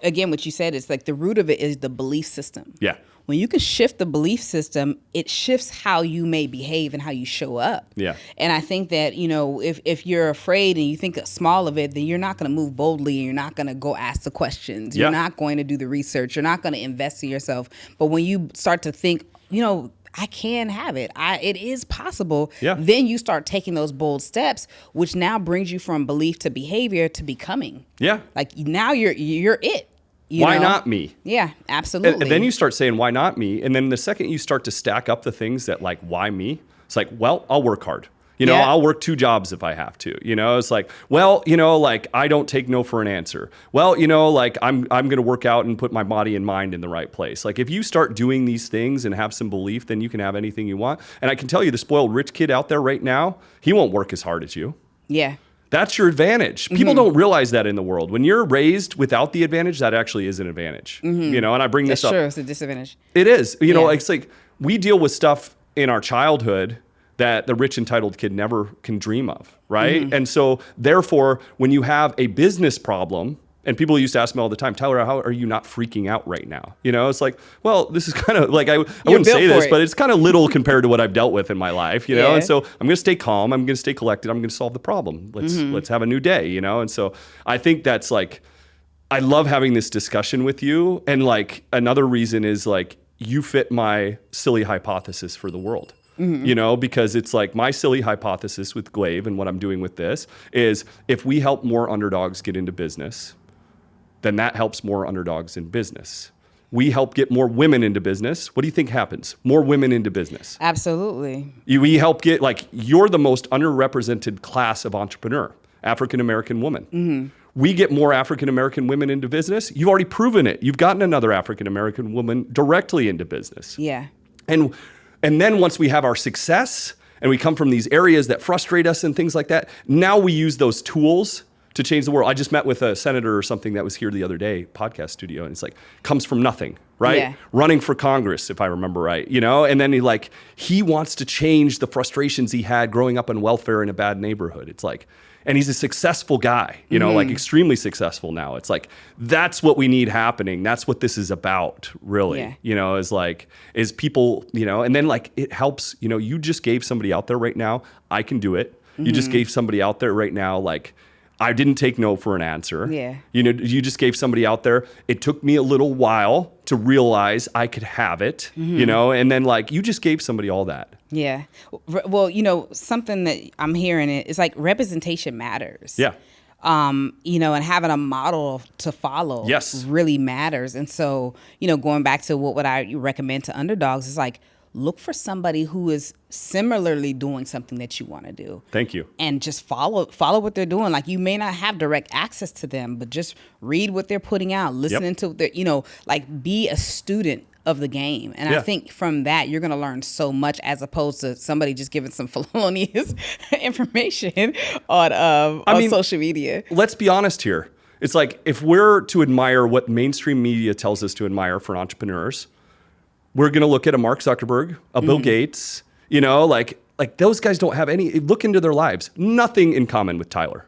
again, what you said is like the root of it is the belief system. Yeah. When you can shift the belief system, it shifts how you may behave and how you show up. Yeah. And I think that, you know, if you're afraid and you think small of it, then you're not going to move boldly. You're not going to go ask the questions. You're not going to do the research. You're not going to invest in yourself. But when you start to think, you know, I can have it. It is possible. Yeah. Then you start taking those bold steps, which now brings you from belief to behavior to becoming. Yeah. Like now you're it. Why not me? Yeah, absolutely. And then you start saying, why not me? And then the second you start to stack up the things that like, why me? It's like, well, I'll work hard. You know, I'll work 2 jobs if I have to. You know, it's like, well, you know, like I don't take no for an answer. Well, you know, like I'm going to work out and put my body and mind in the right place. Like if you start doing these things and have some belief, then you can have anything you want. And I can tell you the spoiled rich kid out there right now, he won't work as hard as you. Yeah. That's your advantage. People don't realize that in the world. When you're raised without the advantage, that actually is an advantage. You know, and I bring this up. Sure, it's a disadvantage. It is. You know, it's like we deal with stuff in our childhood that the rich entitled kid never can dream of, right? And so therefore, when you have a business problem, and people used to ask me all the time, Tyler, how are you not freaking out right now? You know, it's like, well, this is kind of like, I wouldn't say this, but it's kind of little compared to what I've dealt with in my life, you know? And so I'm going to stay calm. I'm going to stay collected. I'm going to solve the problem. Let's have a new day, you know? And so I think that's like, I love having this discussion with you. And like, another reason is like, you fit my silly hypothesis for the world. You know, because it's like my silly hypothesis with Glaive and what I'm doing with this is if we help more underdogs get into business, then that helps more underdogs in business. We help get more women into business. What do you think happens? More women into business. Absolutely. We help get, like, you're the most underrepresented class of entrepreneur, African-American woman. We get more African-American women into business. You've already proven it. You've gotten another African-American woman directly into business. Yeah. And then once we have our success and we come from these areas that frustrate us and things like that, now we use those tools to change the world. I just met with a senator or something that was here the other day, podcast studio, and it's like, comes from nothing, right? Yeah. Running for Congress, if I remember right, you know? And then he wants to change the frustrations he had growing up on welfare in a bad neighborhood. It's like, and he's a successful guy, you know, like extremely successful now. It's like, that's what we need happening. That's what this is about, really, you know, is people, you know, and then like, it helps, you know, you just gave somebody out there right now, I can do it. You just gave somebody out there right now, like, I didn't take no for an answer. Yeah. You know, you just gave somebody out there. It took me a little while to realize I could have it, you know, and then like you just gave somebody all that. Yeah. Well, you know, something that I'm hearing is like representation matters. Yeah. You know, and having a model to follow really matters. And so, you know, going back to what would I recommend to underdogs is like, look for somebody who is similarly doing something that you want to do. Thank you. And just follow what they're doing. Like you may not have direct access to them, but just read what they're putting out, listening to their, you know, like be a student of the game. And I think from that, you're going to learn so much as opposed to somebody just giving some felonious information on social media. Let's be honest here. It's like, if we're to admire what mainstream media tells us to admire for entrepreneurs, we're going to look at a Mark Zuckerberg, a Bill Gates, you know, like those guys don't have any, look into their lives, nothing in common with Tyler.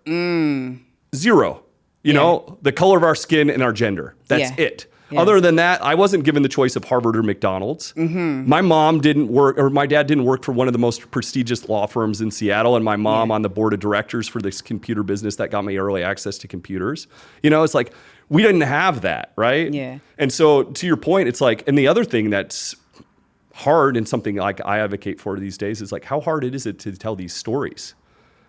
Zero. You know, the color of our skin and our gender. That's it. Yeah. Other than that, I wasn't given the choice of Harvard or McDonald's. My mom didn't work, or my dad didn't work for one of the most prestigious law firms in Seattle, and my mom on the board of directors for this computer business that got me early access to computers. You know, it's like, we didn't have that, right? Yeah. And so to your point, it's like, and the other thing that's hard and something like I advocate for these days is like, how hard is it to tell these stories?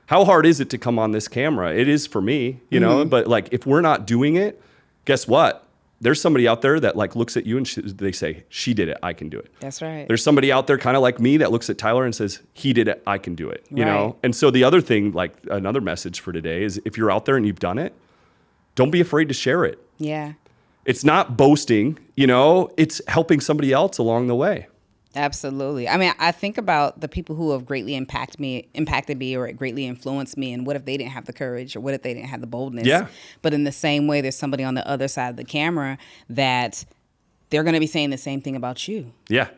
How hard is it to come on this camera? It is for me, you know, but like, if we're not doing it, guess what? There's somebody out there that like looks at you and they say, she did it, I can do it. That's right. There's somebody out there kind of like me that looks at Tyler and says, he did it, I can do it, you know? And so the other thing, like another message for today is if you're out there and you've done it, don't be afraid to share it. Yeah. It's not boasting, you know, it's helping somebody else along the way. Absolutely. I mean, I think about the people who have greatly impacted me or greatly influenced me. And what if they didn't have the courage, or what if they didn't have the boldness? Yeah. But in the same way, there's somebody on the other side of the camera that they're going to be saying the same thing about you. Yeah.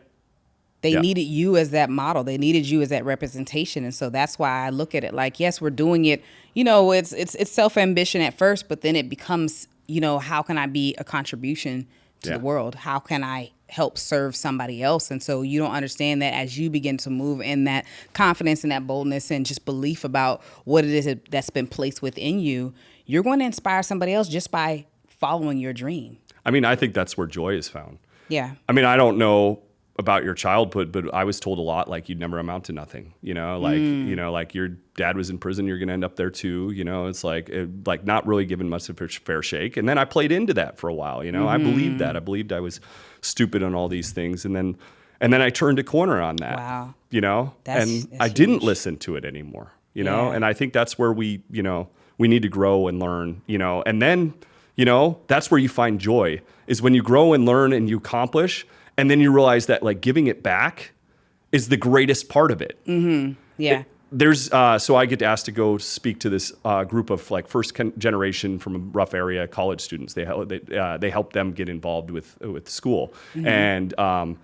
They needed you as that model. They needed you as that representation. And so that's why I look at it like, yes, we're doing it. You know, it's self-ambition at first, but then it becomes, you know, how can I be a contribution to the world? How can I help serve somebody else? And so you don't understand that as you begin to move in that confidence and that boldness and just belief about what it is that's been placed within you, you're going to inspire somebody else just by following your dream. I mean, I think that's where joy is found. Yeah. I mean, I don't know about your childhood, but I was told a lot, like, you'd never amount to nothing, you know, like, you know, like your dad was in prison, you're going to end up there too. You know, it's like not really given much of a fair shake. And then I played into that for a while, you know, I believed that. I believed I was stupid on all these things. And then I turned a corner on that, you know, that's I didn't listen to it anymore, you know, and I think that's where we need to grow and learn, you know, and then, you know, that's where you find joy, is when you grow and learn and you accomplish. And then you realize that, like, giving it back is the greatest part of it. Mm-hmm. Yeah. So I get asked to go speak to this group of, like, first generation from a rough area college students. They help them get involved with school. Mm-hmm. And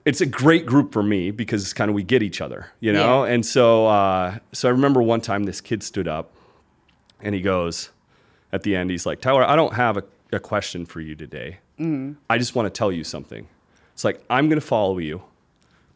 it's a great group for me because it's kind of, we get each other, you know? Yeah. And so I remember one time this kid stood up and he goes, at the end, he's like, Tyler, I don't have a question for you today. Mm-hmm. I just want to tell you something. It's like, I'm going to follow you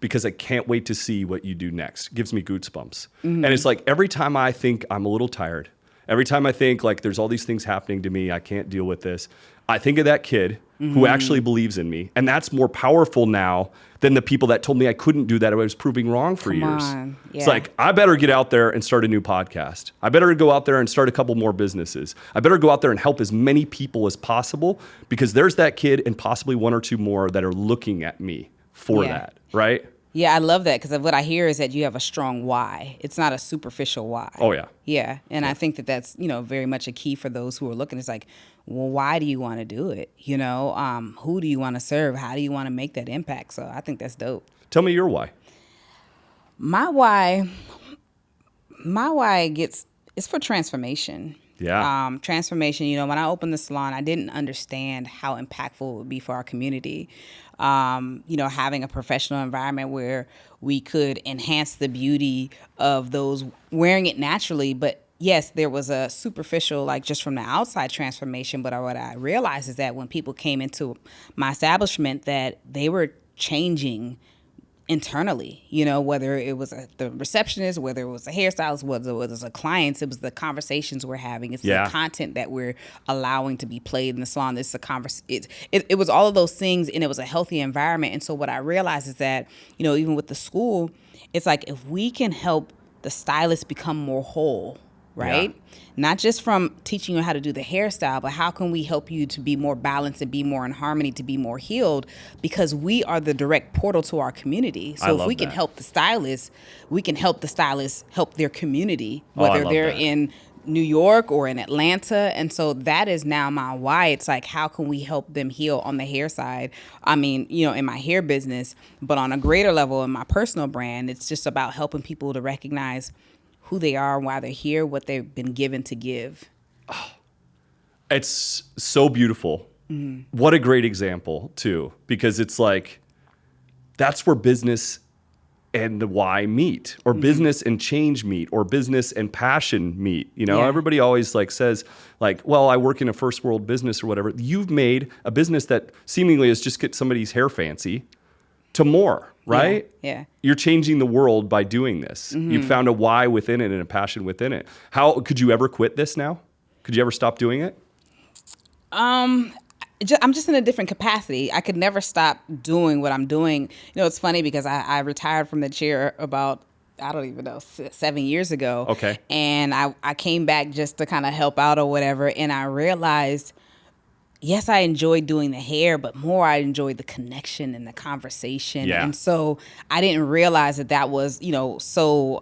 because I can't wait to see what you do next. It gives me goosebumps. Mm-hmm. And it's like, every time I think I'm a little tired, every time I think, like, there's all these things happening to me, I can't deal with this, I think of that kid who actually believes in me. And that's more powerful now than the people that told me I couldn't do that. I was proving wrong for years. Yeah. It's like, I better get out there and start a new podcast. I better go out there and start a couple more businesses. I better go out there and help as many people as possible, because there's that kid and possibly one or two more that are looking at me for that, right? Yeah, I love that, because what I hear is that you have a strong why. It's not a superficial why. Oh, yeah. Yeah, and I think that that's, you know, very much a key for those who are looking. It's like, well, why do you want to do it? You know, who do you want to serve? How do you want to make that impact? So I think that's dope. Tell me your why. My why it's for transformation. Yeah. Transformation. You know, when I opened the salon, I didn't understand how impactful it would be for our community. You know, having a professional environment where we could enhance the beauty of those wearing it naturally. But yes, there was a superficial, like, just from the outside transformation. But what I realized is that when people came into my establishment, that they were changing internally, you know, whether it was the receptionist, whether it was a hairstylist, whether it was a client, it was the conversations we're having. It's the content that we're allowing to be played in the salon. It's it was all of those things, and it was a healthy environment. And so what I realized is that, you know, even with the school, it's like, if we can help the stylist become more whole, right? Yeah. Not just from teaching you how to do the hairstyle, but how can we help you to be more balanced and be more in harmony, to be more healed? Because we are the direct portal to our community. So if we can help the stylists, we can help the stylists help their community, whether they're in New York or in Atlanta. And so that is now my why. It's like, how can we help them heal on the hair side? I mean, you know, in my hair business, but on a greater level in my personal brand, it's just about helping people to recognize who they are, why they're here, what they've been given to give. Oh, it's so beautiful. Mm-hmm. What a great example, too, because it's like, that's where business and the why meet, or business and change meet, or business and passion meet. You know, everybody always, like, says, like, well, I work in a first world business or whatever. You've made a business that seemingly is just get somebody's hair fancy to more, right? Yeah. You're changing the world by doing this. Mm-hmm. You found a why within it and a passion within it. How could you ever quit this now? Could you ever stop doing it? I'm just in a different capacity. I could never stop doing what I'm doing. You know, it's funny because I retired from the chair about, I don't even know, 7 years ago. Okay. And I came back just to kind of help out or whatever. And I realized, yes, I enjoyed doing the hair, but more I enjoyed the connection and the conversation. Yeah. And so I didn't realize that was, you know, so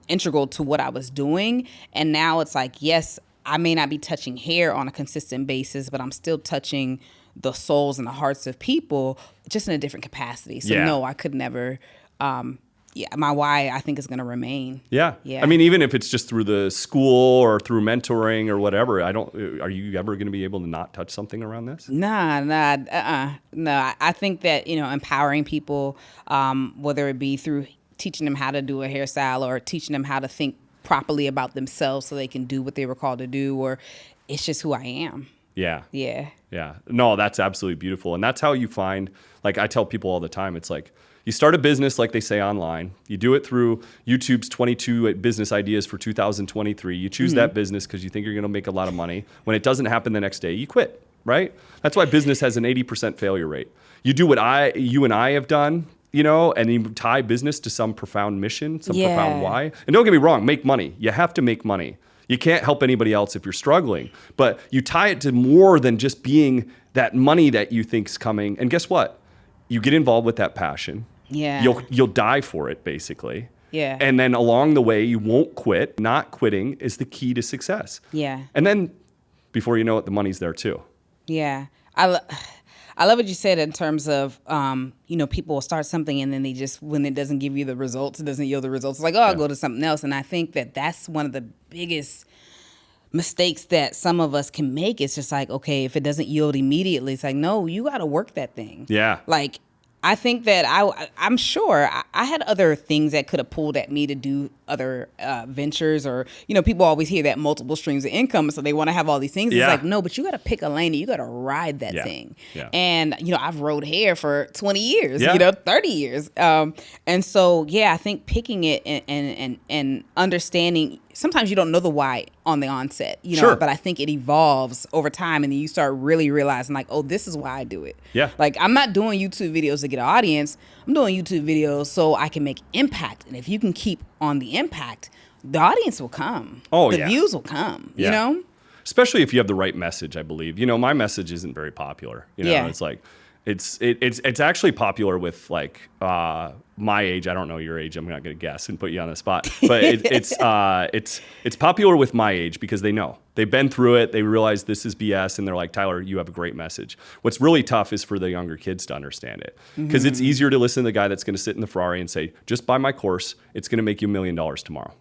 integral to what I was doing. And now it's like, yes, I may not be touching hair on a consistent basis, but I'm still touching the souls and the hearts of people, just in a different capacity. So no, I could never my why I think is going to remain. Yeah. I mean, even if it's just through the school or through mentoring or whatever, are you ever going to be able to not touch something around this? No. I think that, empowering people, whether it be through teaching them how to do a hairstyle or teaching them how to think properly about themselves so they can do what they were called to do, or it's just who I am. Yeah. Yeah. Yeah. No, that's absolutely beautiful. And that's how you find, like I tell people all the time, it's like you start a business, like they say online. You do it through YouTube's 22 business ideas for 2023. You choose that business because you think you're going to make a lot of money. When it doesn't happen the next day, you quit, right? That's why business has an 80% failure rate. You do what you and I have done, and you tie business to some profound mission, some profound why. And don't get me wrong, make money. You have to make money. You can't help anybody else if you're struggling, but you tie it to more than just being that money that you think's coming. And guess what? You get involved with that passion. Yeah. You'll die for it, basically. Yeah. And then along the way, you won't quit. Not quitting is the key to success. Yeah. And then before you know it, the money's there too. Yeah. I love what you said in terms of, people will start something and then when it doesn't give you the results, it doesn't yield the results. It's like, I'll go to something else. And I think that that's one of the biggest mistakes that some of us can make. It's just like, okay, if it doesn't yield immediately, it's like, no, you got to work that thing. Yeah. Like, I think that I'm sure I had other things that could have pulled at me to do other ventures, or, people always hear that multiple streams of income. So they want to have all these things. Yeah. It's like, no, but you got to pick a lane and you got to ride that thing. Yeah. And, I've rode hair for 20 years, 30 years. And so, I think picking it and understanding, sometimes you don't know the why on the onset, Sure. but I think it evolves over time, and then you start really realizing like, oh, this is why I do it. Yeah. Like, I'm not doing YouTube videos to get an audience. I'm doing YouTube videos so I can make impact. And if you can keep on the impact, the audience will come. The views will come, Especially if you have the right message, I believe. My message isn't very popular. It's like, it's actually popular with like my age. I don't know your age. I'm not going to guess and put you on the spot. But it's popular with my age because they know. They've been through it. They realize this is BS, and they're like, Tyler, you have a great message. What's really tough is for the younger kids to understand it, because it's easier to listen to the guy that's going to sit in the Ferrari and say, just buy my course. It's going to make you $1 million tomorrow.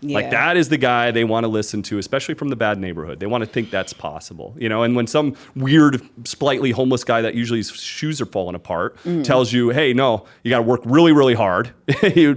Yeah. Like, that is the guy they want to listen to, especially from the bad neighborhood. They want to think that's possible, and when some weird, slightly homeless guy that usually his shoes are falling apart tells you, hey, no, you got to work really, really hard,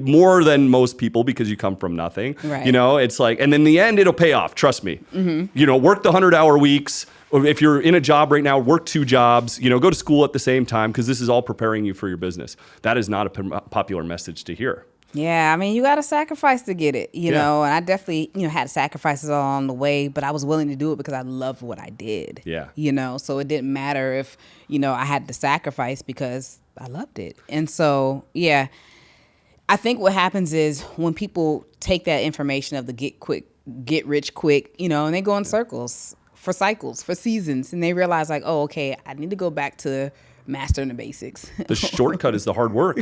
more than most people because you come from nothing. Right. It's like, and in the end, it'll pay off. Trust me. Work the 100-hour weeks. Or if you're in a job right now, work 2 jobs, go to school at the same time, because this is all preparing you for your business. That is not a popular message to hear. Yeah, I mean, you got to sacrifice to get it, know, and I definitely, had sacrifices along the way, but I was willing to do it because I loved what I did. Yeah. So it didn't matter if, I had to sacrifice because I loved it. And so, I think what happens is when people take that information of the get rich quick, and they go in circles, for cycles, for seasons, and they realize like, oh, okay, I need to go back to mastering the basics. The shortcut is the hard work.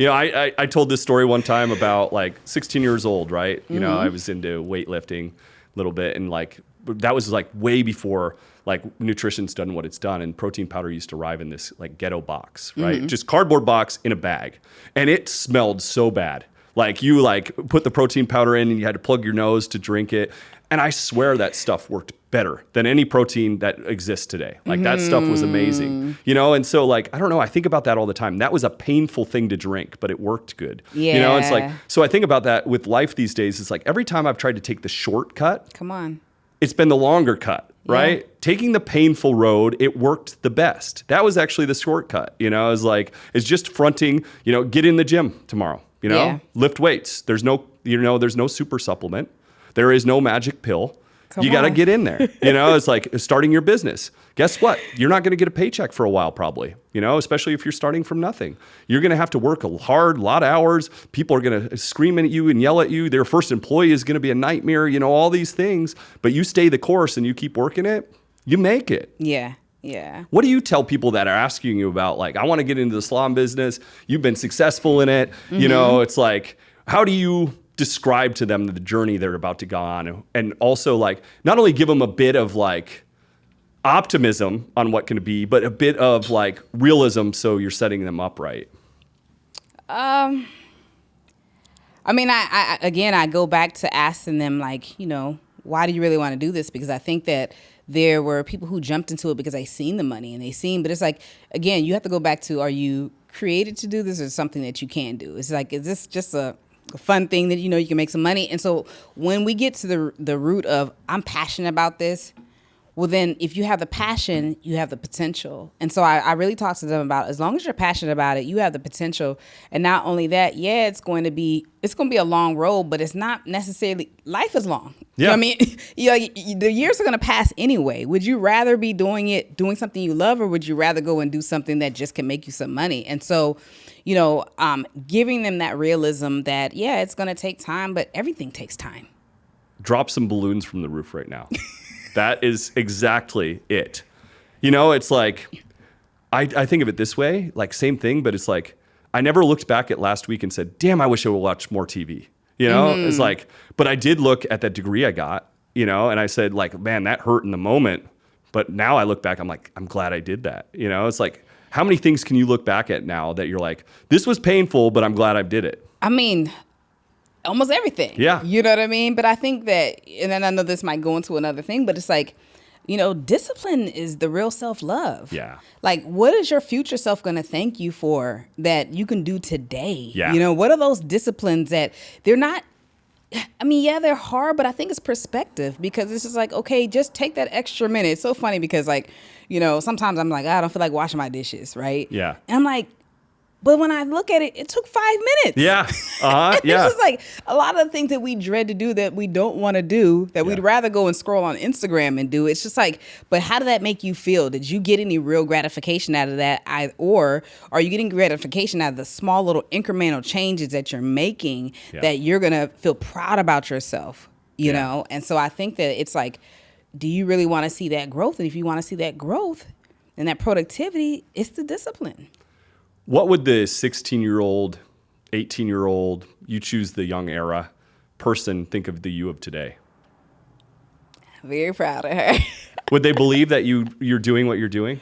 I told this story one time about like 16 years old, right? I was into weightlifting a little bit, and like that was like way before like nutrition's done what it's done, and protein powder used to arrive in this like ghetto box, right? Just cardboard box in a bag, and it smelled so bad. Like, you like put the protein powder in and you had to plug your nose to drink it. And I swear that stuff worked better than any protein that exists today. Like, that stuff was amazing, And so like, I don't know, I think about that all the time. That was a painful thing to drink, but it worked good. Yeah. It's like, so I think about that with life these days. It's like every time I've tried to take the shortcut, it's been the longer cut, right? Yeah. Taking the painful road, it worked the best. That was actually the shortcut, it's just fronting, get in the gym tomorrow, lift weights. There's no, there's no super supplement. There is no magic pill. You got to get in there. It's like starting your business. Guess what? You're not going to get a paycheck for a while, probably, especially if you're starting from nothing. You're going to have to work a lot of hours. People are going to scream at you and yell at you. Their first employee is going to be a nightmare, all these things. But you stay the course and you keep working it, you make it. Yeah. Yeah. What do you tell people that are asking you about, like, I want to get into the salon business. You've been successful in it. It's like, how do you describe to them the journey they're about to go on, and also like not only give them a bit of like optimism on what can be, but a bit of like realism, so you're setting them up right? I mean, I go back to asking them, like, why do you really want to do this? Because I think that there were people who jumped into it because they seen the money but it's like, again, you have to go back to, are you created to do this or something that you can do? It's like, is this just a fun thing that, you can make some money? And so when we get to the root of, I'm passionate about this, well, then if you have the passion, you have the potential. And so I really talk to them about, as long as you're passionate about it, you have the potential. And not only that, it's going to be a long road, but it's not necessarily, life is long. Yeah. You know what I mean? The years are going to pass anyway. Would you rather be doing something you love, or would you rather go and do something that just can make you some money? And so, giving them that realism that, it's going to take time, but everything takes time. Drop some balloons from the roof right now. That is exactly it. It's like, I think of it this way, like same thing, but it's like, I never looked back at last week and said, damn, I wish I would watch more TV. It's like, but I did look at that degree I got, and I said, like, man, that hurt in the moment. But now I look back, I'm like, I'm glad I did that. It's like, how many things can you look back at now that you're like, this was painful, but I'm glad I did it? I mean, almost everything. Yeah. You know what I mean? But I think that, and then I know this might go into another thing, but it's like, discipline is the real self-love. Yeah. Like, what is your future self going to thank you for that you can do today? Yeah. What are those disciplines that they're not, they're hard, but I think it's perspective, because it's just like, okay, just take that extra minute. It's so funny because, like, sometimes I'm like, I don't feel like washing my dishes, right? Yeah. And I'm like, but when I look at it, it took 5 minutes. Yeah. Yeah. It's just like a lot of the things that we dread to do that we don't want to do, that we'd rather go and scroll on Instagram and do. It's just like, but how did that make you feel? Did you get any real gratification out of that? Or are you getting gratification out of the small little incremental changes that you're making that you're going to feel proud about yourself, you know? And so I think that it's like, do you really want to see that growth? And if you want to see that growth and that productivity, it's the discipline. What would the 16-year-old, 18-year-old, you choose the young era person think of the you of today? Very proud of her. Would they believe that you're doing what you're doing?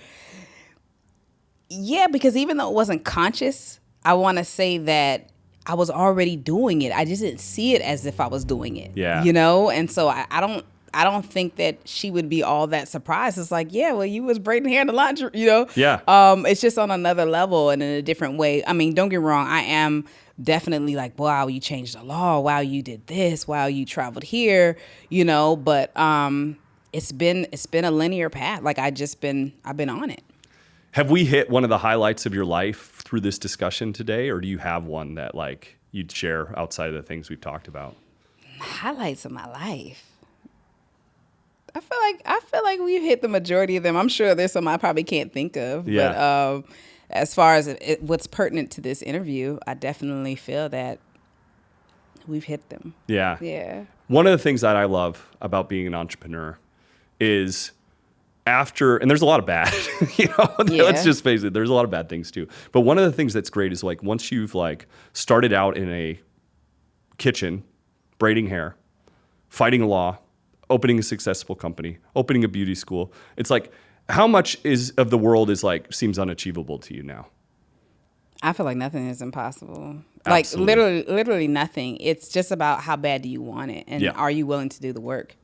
Yeah, because even though it wasn't conscious, I want to say that I was already doing it. I just didn't see it as if I was doing it. Yeah. And so I don't think that she would be all that surprised. It's like, yeah, well, you was braiding hair in the laundry, Yeah. It's just on another level and in a different way. I mean, don't get me wrong. I am definitely like, wow, you changed the law. Wow, you did this. Wow, you traveled here, but it's been a linear path. Like I've been on it. Have we hit one of the highlights of your life through this discussion today? Or do you have one that like you'd share outside of the things we've talked about? Highlights of my life. I feel like we've hit the majority of them. I'm sure there's some I probably can't think of. Yeah. But as far as what's pertinent to this interview, I definitely feel that we've hit them. Yeah. Yeah. One of the things that I love about being an entrepreneur is and there's a lot of bad, let's just face it, there's a lot of bad things too. But one of the things that's great is like once you've like started out in a kitchen, braiding hair, fighting law, opening a successful company, opening a beauty school, it's like how much of the world is like seems unachievable to you now? I feel like nothing is impossible. Absolutely. Like literally nothing. It's just about how bad do you want it, and are you willing to do the work?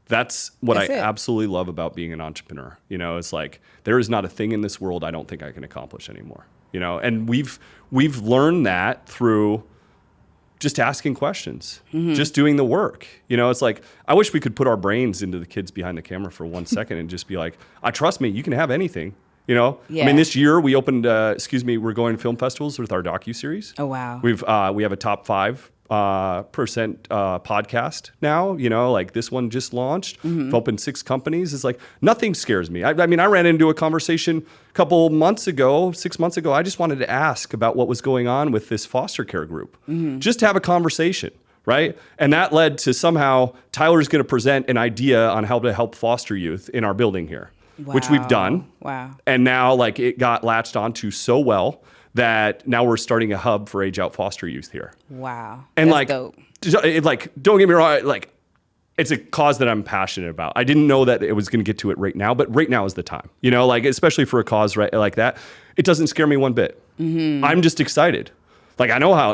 That's what I absolutely love about being an entrepreneur. It's like there is not a thing in this world I don't think I can accomplish anymore. And we've learned that through just asking questions, just doing the work. It's like, I wish we could put our brains into the kids behind the camera for 1 second and just be like, trust me, you can have anything, Yeah. I mean, this year we opened, we're going to film festivals with our docuseries. Oh, wow. We have a top 5% podcast now, like this one just launched. We've opened 6 companies. It's like, nothing scares me. I mean, I ran into a conversation a couple months ago, 6 months ago. I just wanted to ask about what was going on with this foster care group. Just to have a conversation, right? And that led to somehow Tyler's going to present an idea on how to help foster youth in our building here, which we've done. Wow. And now like it got latched onto so well that now we're starting a hub for age out foster youth here. Wow. And that's dope. Don't get me wrong, like it's a cause that I'm passionate about. I didn't know that it was going to get to it right now, but right now is the time, like especially for a cause like that, it doesn't scare me one bit. I'm just excited. Like I know how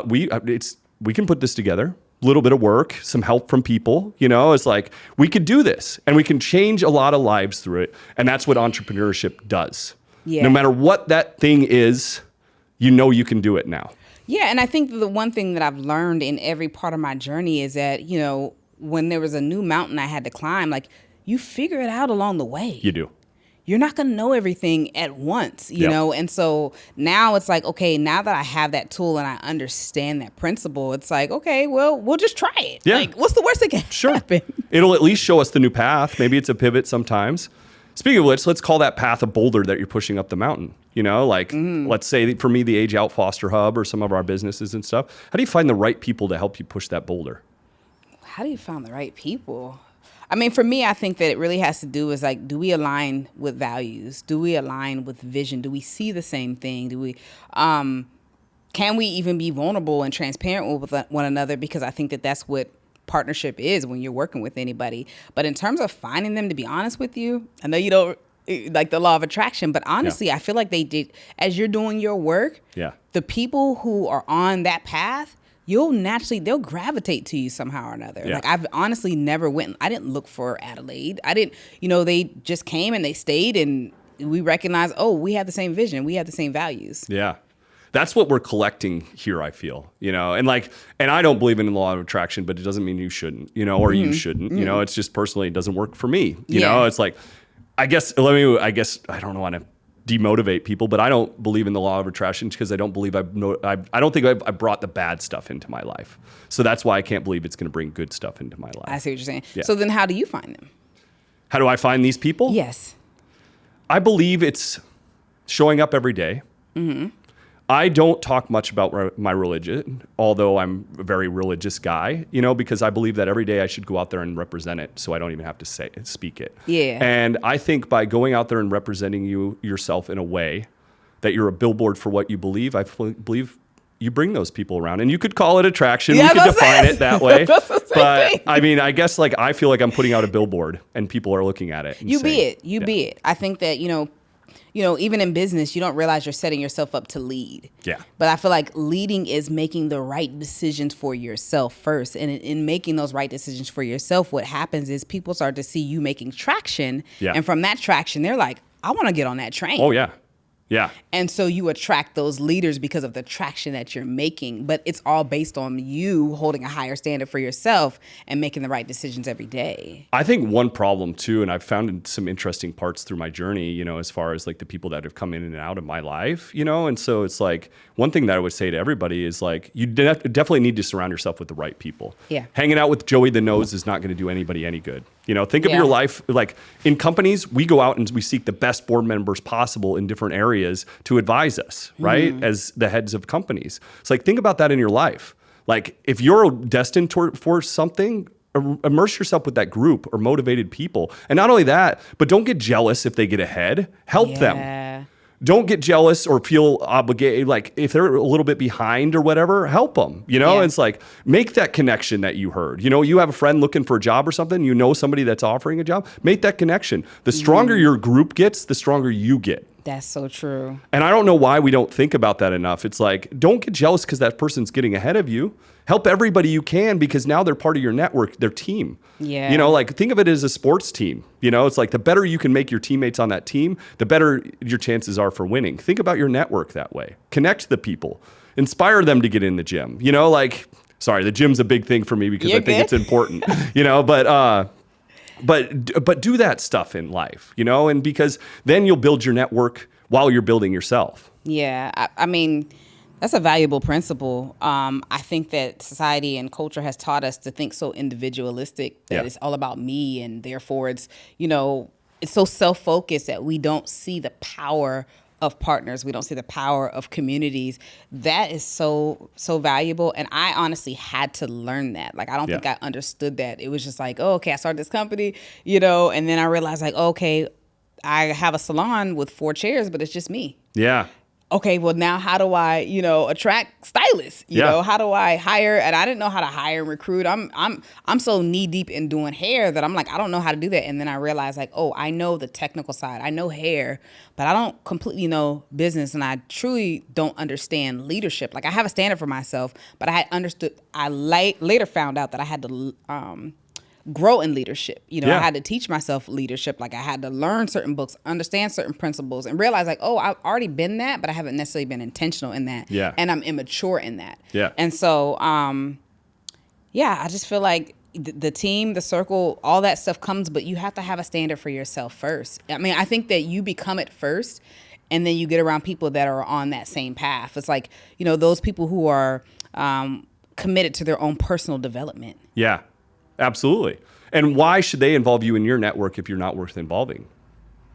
we can put this together. A little bit of work, some help from people, it's like we could do this and we can change a lot of lives through it. And that's what entrepreneurship does. Yeah. No matter what that thing is, you can do it now. Yeah. And I think the one thing that I've learned in every part of my journey is that, when there was a new mountain I had to climb, like you figure it out along the way. You do. You're not going to know everything at once, you know? And so now it's like, okay, now that I have that tool and I understand that principle, it's like, okay, well, we'll just try it. Yeah. Like, what's the worst that can happen? It'll at least show us the new path. Maybe it's a pivot sometimes. Speaking of which, let's call that path a boulder that you're pushing up the mountain. Let's say for me, the Age Out Foster Hub or some of our businesses and stuff. How do you find the right people to help you push that boulder? How do you find the right people? I mean, for me, I think that it really has to do with like, do we align with values? Do we align with vision? Do we see the same thing? Do we, can we even be vulnerable and transparent with one another? Because I think that that's what partnership is when you're working with anybody. But in terms of finding them, to be honest with you, I know you don't like the law of attraction, but honestly, I feel like they did, as you're doing your work, the people who are on that path, they'll gravitate to you somehow or another. Like I've honestly never I didn't look for Adelaide. I didn't, they just came and they stayed and we recognized, we have the same vision. We have the same values. Yeah. That's what we're collecting here, I feel, and I don't believe in the law of attraction, but it doesn't mean you shouldn't, or you shouldn't, it's just personally, it doesn't work for me. You know, it's like, I guess I don't want to demotivate people, but I don't believe in the law of attraction because I don't believe I don't think I brought the bad stuff into my life. So that's why I can't believe it's going to bring good stuff into my life. I see what you're saying. Yeah. So then how do you find them? How do I find these people? Yes. I believe it's showing up every day. Mm-hmm. I don't talk much about my religion, although I'm a very religious guy, because I believe that every day I should go out there and represent it, so I don't even have to speak it. Yeah. And I think by going out there and representing yourself in a way that you're a billboard for what you believe, I believe you bring those people around. And you could call it attraction. Yeah, we could define it that way. But thing. I mean, I guess I feel like I'm putting out a billboard and people are looking at it. And You be it. I think that, even in business, you don't realize you're setting yourself up to lead. Yeah. But I feel like leading is making the right decisions for yourself first. And in making those right decisions for yourself, what happens is people start to see you making traction. Yeah. And from that traction, they're like, I want to get on that train. Oh, yeah. Yeah. And so you attract those leaders because of the traction that you're making. But it's all based on you holding a higher standard for yourself and making the right decisions every day. I think one problem too, and I've found some interesting parts through my journey, as far as like the people that have come in and out of my life, and so it's like one thing that I would say to everybody is like, you definitely need to surround yourself with the right people. Yeah. Hanging out with Joey the Nose is not going to do anybody any good. Think of your life, like in companies, we go out and we seek the best board members possible in different areas to advise us, right? As the heads of companies. It's like, think about that in your life. Like if you're destined for something, immerse yourself with that group or motivated people. And not only that, but don't get jealous if they get ahead. Help them. Don't get jealous or feel obligated. Like if they're a little bit behind or whatever, help them. It's like, make that connection that you heard. You have a friend looking for a job or something. Somebody that's offering a job. Make that connection. The stronger your group gets, the stronger you get. That's so true. And I don't know why we don't think about that enough. It's like, don't get jealous because that person's getting ahead of you. Help everybody you can because now they're part of your network, their team. Yeah. Think of it as a sports team. It's like the better you can make your teammates on that team, the better your chances are for winning. Think about your network that way. Connect the people. Inspire them to get in the gym. Sorry, the gym's a big thing for me because I think it's important. But do that stuff in life, and because then you'll build your network while you're building yourself. Yeah, I mean, that's a valuable principle. I think that society and culture has taught us to think so individualistic that it's all about me, and therefore it's so self-focused that we don't see the power of partners. We don't see the power of communities. That is so valuable. And I honestly had to learn that. Like, I don't think I understood that. It was just like, okay, I started this company, and then I realized like, okay, I have a salon with 4 chairs, but it's just me. Yeah. okay, well now how do I, attract stylists? You know, how do I hire? And I didn't know how to hire and recruit. I'm so knee deep in doing hair that I'm like, I don't know how to do that. And then I realized like, oh, I know the technical side. I know hair, but I don't completely know business, and I truly don't understand leadership. Like I have a standard for myself, but I had understood. I later found out that I had to grow in leadership. I had to teach myself leadership. Like I had to learn certain books, understand certain principles, and realize like, oh, I've already been that, but I haven't necessarily been intentional in that. Yeah. And I'm immature in that. Yeah. And so, I just feel like the team, the circle, all that stuff comes, but you have to have a standard for yourself first. I mean, I think that you become it first, and then you get around people that are on that same path. It's like, those people who are committed to their own personal development. Yeah. Absolutely. And why should they involve you in your network if you're not worth involving?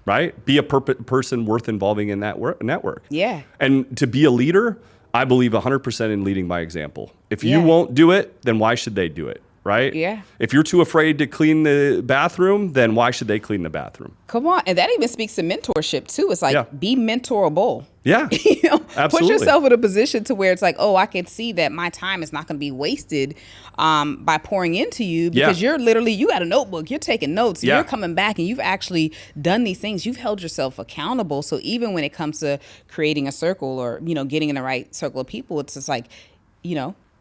Right? Be a person worth involving in that network. Yeah. And to be a leader, I believe 100% in leading by example. If you won't do it, then why should they do it? Right? Yeah. If you're too afraid to clean the bathroom, then why should they clean the bathroom? Come on. And that even speaks to mentorship too. It's like, be mentorable. Yeah. Absolutely. Put yourself in a position to where it's like, oh, I can see that my time is not going to be wasted by pouring into you, because you're literally, you got a notebook, you're taking notes, you're coming back and you've actually done these things. You've held yourself accountable. So even when it comes to creating a circle or, getting in the right circle of people, it's just like,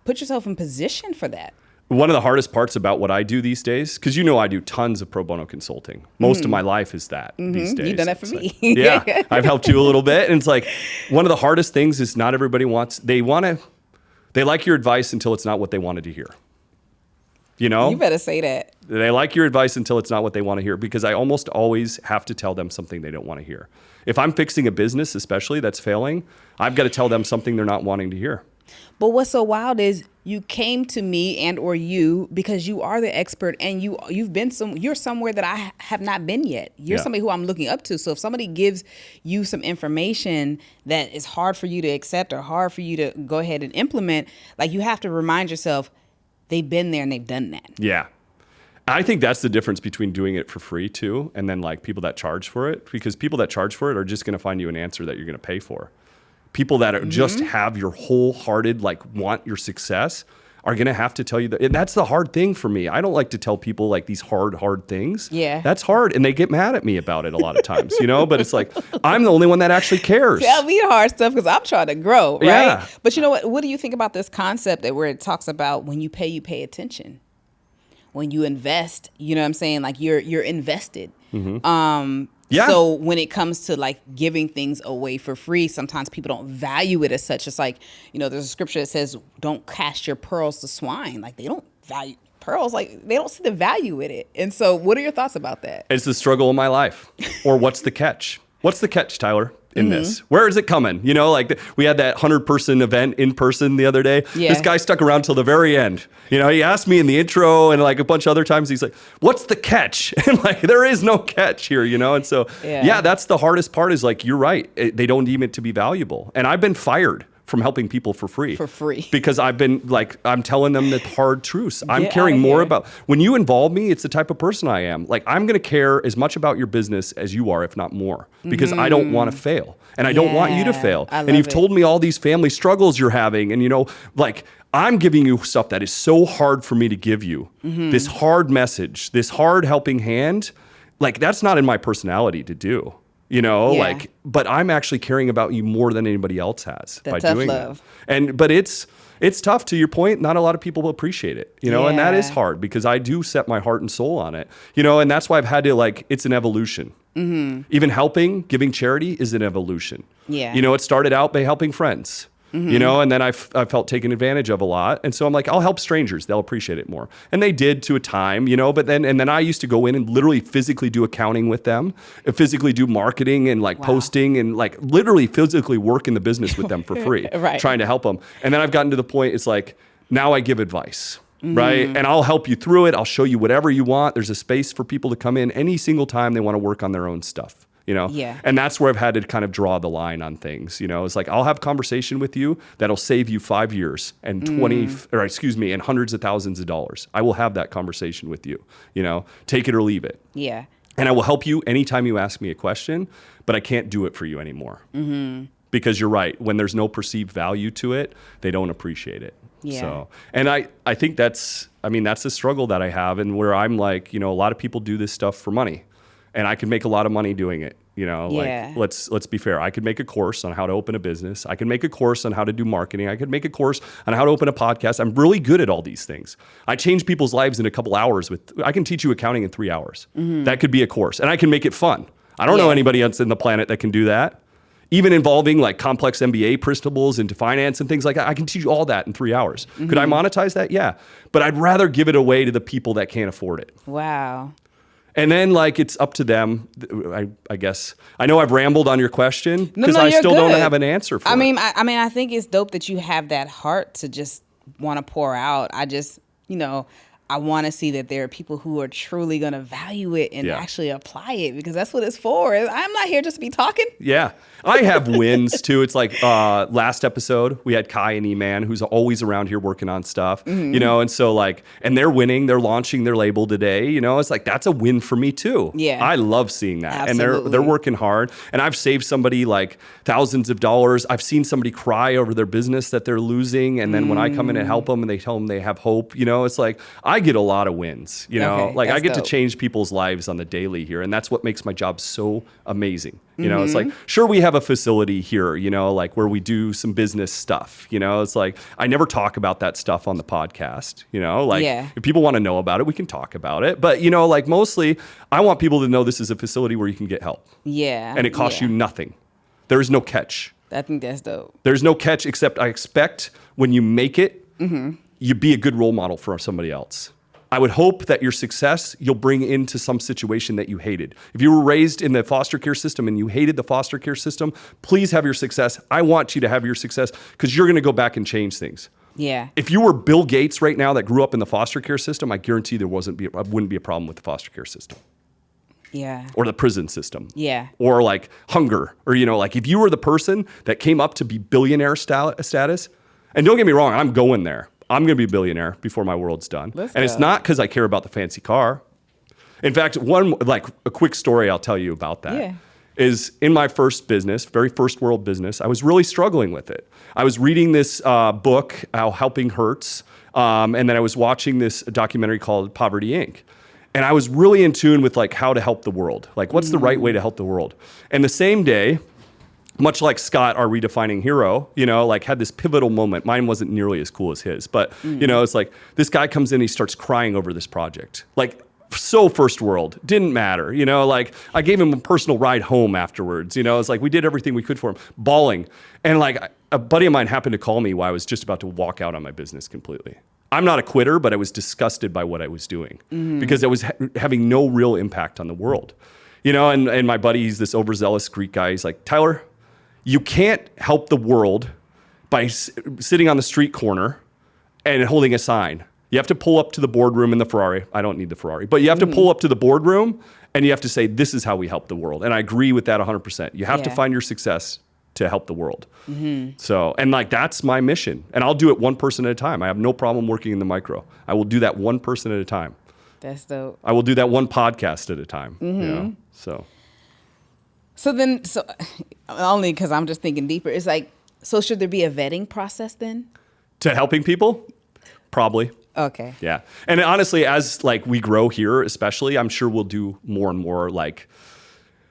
put yourself in position for that. One of the hardest parts about what I do these days, because I do tons of pro bono consulting. Most of my life is that these days. You've done that for me. Like, I've helped you a little bit. And it's like, one of the hardest things is not everybody they like your advice until it's not what they wanted to hear. You better say that. They like your advice until it's not what they want to hear, because I almost always have to tell them something they don't want to hear. If I'm fixing a business, especially that's failing, I've got to tell them something they're not wanting to hear. But what's so wild is you came to me and or you because you are the expert, and you're somewhere that I have not been yet. You're somebody who I'm looking up to. So if somebody gives you some information that is hard for you to accept or hard for you to go ahead and implement, like you have to remind yourself they've been there and they've done that. Yeah. I think that's the difference between doing it for free too, and then like people that charge for it, because people that charge for it are just going to find you an answer that you're going to pay for. People that are just have your wholehearted, like want your success, are going to have to tell you that. And that's the hard thing for me. I don't like to tell people like these hard things. Yeah. That's hard. And they get mad at me about it a lot of times, but it's like, I'm the only one that actually cares. Tell me the hard stuff because I'm trying to grow, right? Yeah. But you know what? What do you think about this concept where it talks about when you pay attention? When you invest, you know what I'm saying? Like you're invested. So when it comes to like giving things away for free, sometimes people don't value it as such. It's like, there's a scripture that says, don't cast your pearls to swine. Like they don't value pearls. Like they don't see the value in it. And so what are your thoughts about that? It's the struggle of my life. Or what's the catch? What's the catch, Tyler, in this? Where is it coming? We had that 100-person event in person the other day. Yeah. This guy stuck around till the very end. He asked me in the intro and like a bunch of other times, he's like, what's the catch? And like, there is no catch here, And so, that's the hardest part is like, you're right. They don't deem it to be valuable. And I've been fired from helping people for free. Because I've been like, I'm telling them the hard truths. I'm caring more about, when you involve me, it's the type of person I am. Like, I'm going to care as much about your business as you are, if not more, because I don't want to fail. And I don't want you to fail. And you've told me all these family struggles you're having. And, like, I'm giving you stuff that is so hard for me to give you. This hard message, this hard helping hand. Like, that's not in my personality to do. But I'm actually caring about you more than anybody else has by doing that. But it's tough, to your point. Not a lot of people appreciate it, and that is hard because I do set my heart and soul on it, and that's why I've had to it's an evolution. Even giving charity is an evolution. It started out by helping friends. And then I felt taken advantage of a lot. And so I'm like, I'll help strangers. They'll appreciate it more. And they did to a time, but then I used to go in and literally physically do accounting with them, and physically do marketing and posting and like literally physically work in the business with them for free, trying to help them. And then I've gotten to the point, it's like, now I give advice. Right. And I'll help you through it. I'll show you whatever you want. There's a space for people to come in any single time they want to work on their own stuff. And that's where I've had to kind of draw the line on things. It's like, I'll have conversation with you that'll save you 5 years and and hundreds of thousands of dollars. I will have that conversation with you, take it or leave it. And I will help you anytime you ask me a question, but I can't do it for you anymore. because you're right. When there's no perceived value to it, they don't appreciate it. Yeah. So, and I think that's the struggle that I have, and where I'm like, a lot of people do this stuff for money, and I can make a lot of money doing it. Like let's be fair. I could make a course on how to open a business. I can make a course on how to do marketing. I could make a course on how to open a podcast. I'm really good at all these things. I change people's lives in a couple hours I can teach you accounting in 3 hours. That could be a course, and I can make it fun. I don't know anybody else on the planet that can do that. Even involving like complex MBA principles into finance and things like that. I can teach you all that in 3 hours. Could I monetize that? Yeah. But I'd rather give it away to the people that can't afford it. Wow. And then like it's up to them. I guess I know I've rambled on your question because I still don't have an answer for it. I think it's dope that you have that heart to just want to pour out. I just, I want to see that there are people who are truly going to value it and actually apply it, because that's what it's for. I'm not here just to be talking. Yeah. I have wins too. It's like last episode, we had Kai and E-Man, who's always around here working on stuff, and so like, and they're winning, they're launching their label today, it's like, that's a win for me too. Yeah. I love seeing that. Absolutely. And they're working hard, and I've saved somebody like thousands of dollars. I've seen somebody cry over their business that they're losing. And then when I come in and help them and they tell them they have hope, it's like, I get a lot of wins, I get to change people's lives on the daily here. And that's what makes my job so amazing. It's like, sure, we have a facility here, like where we do some business stuff, it's like, I never talk about that stuff on the podcast, if people want to know about it, we can talk about it. But, like mostly I want people to know this is a facility where you can get help. Yeah. And it costs you nothing. There is no catch. I think that's dope. There's no catch, except I expect when you make it, you be a good role model for somebody else. I would hope that your success you'll bring into some situation that you hated. If you were raised in the foster care system and you hated the foster care system, please have your success. I want you to have your success because you're going to go back and change things. Yeah. If you were Bill Gates right now that grew up in the foster care system, I guarantee there wouldn't be a problem with the foster care system. Yeah. Or the prison system. Yeah. Or like hunger. Or, like if you were the person that came up to be billionaire status, and don't get me wrong, I'm going there. I'm going to be a billionaire before my world's done. It's not because I care about the fancy car. In fact, a quick story I'll tell you about that is in my first business, very first world business, I was really struggling with it. I was reading this book, How Helping Hurts, and then I was watching this documentary called Poverty Inc. And I was really in tune with like how to help the world. Like what's the right way to help the world? And the same day, much like Scott, our redefining hero, had this pivotal moment. Mine wasn't nearly as cool as his, but it's like this guy comes in, he starts crying over this project. Like so first world, didn't matter, like I gave him a personal ride home afterwards, it's like we did everything we could for him, bawling. And like a buddy of mine happened to call me while I was just about to walk out on my business completely. I'm not a quitter, but I was disgusted by what I was doing because I was having no real impact on the world, and my buddy, he's this overzealous Greek guy. He's like, Tyler, you can't help the world by sitting on the street corner and holding a sign. You have to pull up to the boardroom in the Ferrari. I don't need the Ferrari, but you have to pull up to the boardroom and you have to say, this is how we help the world. And I agree with that 100%. You have to find your success to help the world. So, and like, that's my mission. And I'll do it one person at a time. I have no problem working in the micro. I will do that one person at a time. That's dope. I will do that one podcast at a time. So only because I'm just thinking deeper, it's like, so should there be a vetting process then? To helping people? Probably. Okay. Yeah. And honestly, as like we grow here, especially, I'm sure we'll do more and more like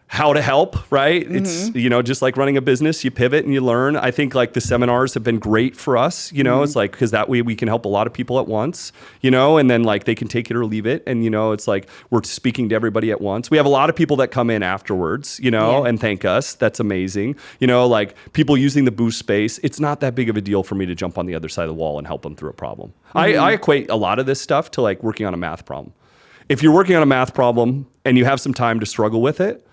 how to help, right? It's, just like running a business, you pivot and you learn. I think like the seminars have been great for us, it's like, because that way we can help a lot of people at once, and then like they can take it or leave it. And, it's like we're speaking to everybody at once. We have a lot of people that come in afterwards, and thank us. That's amazing. Like people using the booth space. It's not that big of a deal for me to jump on the other side of the wall and help them through a problem. I equate a lot of this stuff to like working on a math problem. If you're working on a math problem and you have some time to struggle with it,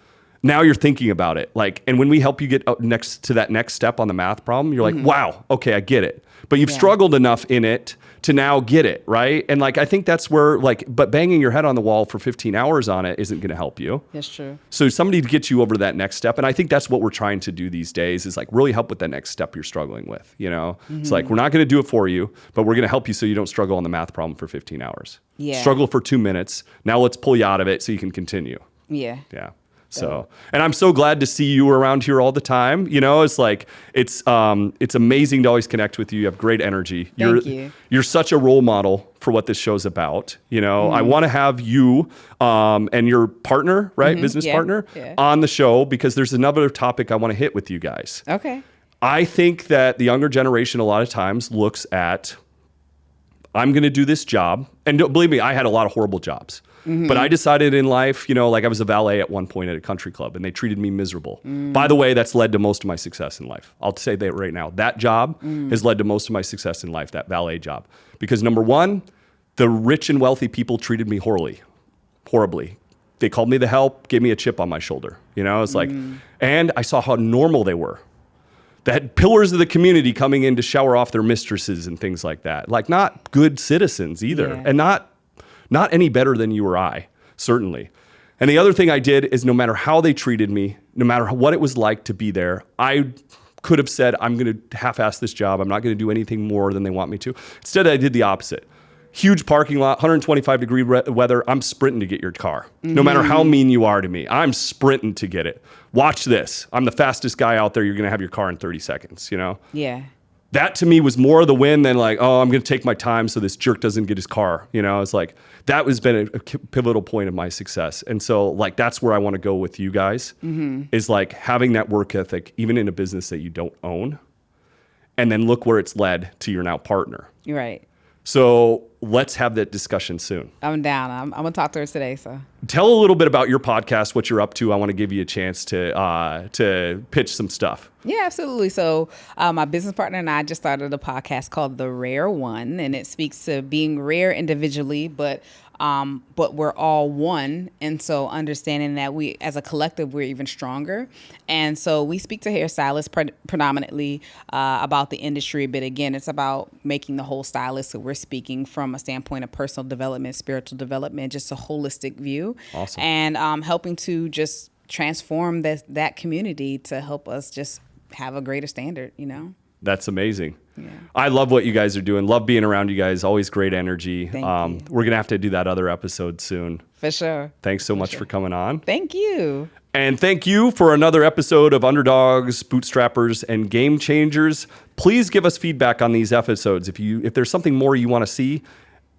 now you're thinking about it. Like, and when we help you get up next to that next step on the math problem, you're like, wow, okay, I get it. But you've struggled enough in it to now get it, right? And like, I think that's where like, but banging your head on the wall for 15 hours on it isn't going to help you. That's true. So somebody to get you over that next step. And I think that's what we're trying to do these days is like really help with that next step you're struggling with, It's like, we're not going to do it for you, but we're going to help you so you don't struggle on the math problem for 15 hours. Yeah. Struggle for 2 minutes. Now let's pull you out of it so you can continue. Yeah. Yeah. So, and I'm so glad to see you around here all the time. You know, it's like, it's amazing to always connect with you. You have great energy. Thank you. You're such a role model for what this show's about. You know, I want to have you and your partner, right? Business partner on the show, because there's another topic I want to hit with you guys. Okay. I think that the younger generation a lot of times looks at, I'm going to do this job. And believe me, I had a lot of horrible jobs. But I decided in life, you know, like I was a valet at one point at a country club and they treated me miserable. By the way, that's led to most of my success in life. I'll say that right now. That job has led to most of my success in life, that valet job. Because number one, the rich and wealthy people treated me horribly. They called me the help, gave me a chip on my shoulder. You know, it's like, and I saw how normal they were. They had pillars of the community coming in to shower off their mistresses and things like that. Like not good citizens either. And not any better than you or I, certainly. And the other thing I did is no matter how they treated me, no matter what it was like to be there, I could have said, I'm going to half-ass this job. I'm not going to do anything more than they want me to. Instead, I did the opposite. Huge parking lot, 125-degree weather. I'm sprinting to get your car. No matter how mean you are to me, I'm sprinting to get it. Watch this. I'm the fastest guy out there. You're going to have your car in 30 seconds, you know? Yeah. That to me was more of the win than like, oh, I'm going to take my time so this jerk doesn't get his car. You know, it's like, that has been a pivotal point of my success. And so like, that's where I want to go with you guys is like having that work ethic, even in a business that you don't own. And then look where it's led to your now partner. You're right. So let's have that discussion soon. I'm down. I'm going to talk to her today. So tell a little bit about your podcast, what you're up to. I want to give you a chance to pitch some stuff. Yeah, absolutely. So my business partner and I just started a podcast called The Rare One, and it speaks to being rare individually, but we're all one. And so understanding that we, as a collective, we're even stronger. And so we speak to hairstylists predominantly about the industry. But again, it's about making the whole stylist. So we're speaking from a standpoint of personal development, spiritual development, just a holistic view. Awesome. And helping to just transform that community to help us just have a greater standard, you know? That's amazing. Yeah. I love what you guys are doing. Love being around you guys. Always great energy. Thank you. We're going to have to do that other episode soon. For sure. Thanks so much for coming on. Thank you. And thank you for another episode of Underdogs, Bootstrappers, and Game Changers. Please give us feedback on these episodes. If there's something more you want to see,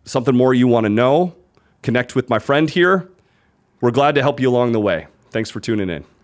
something more you want to know, connect with my friend here. We're glad to help you along the way. Thanks for tuning in.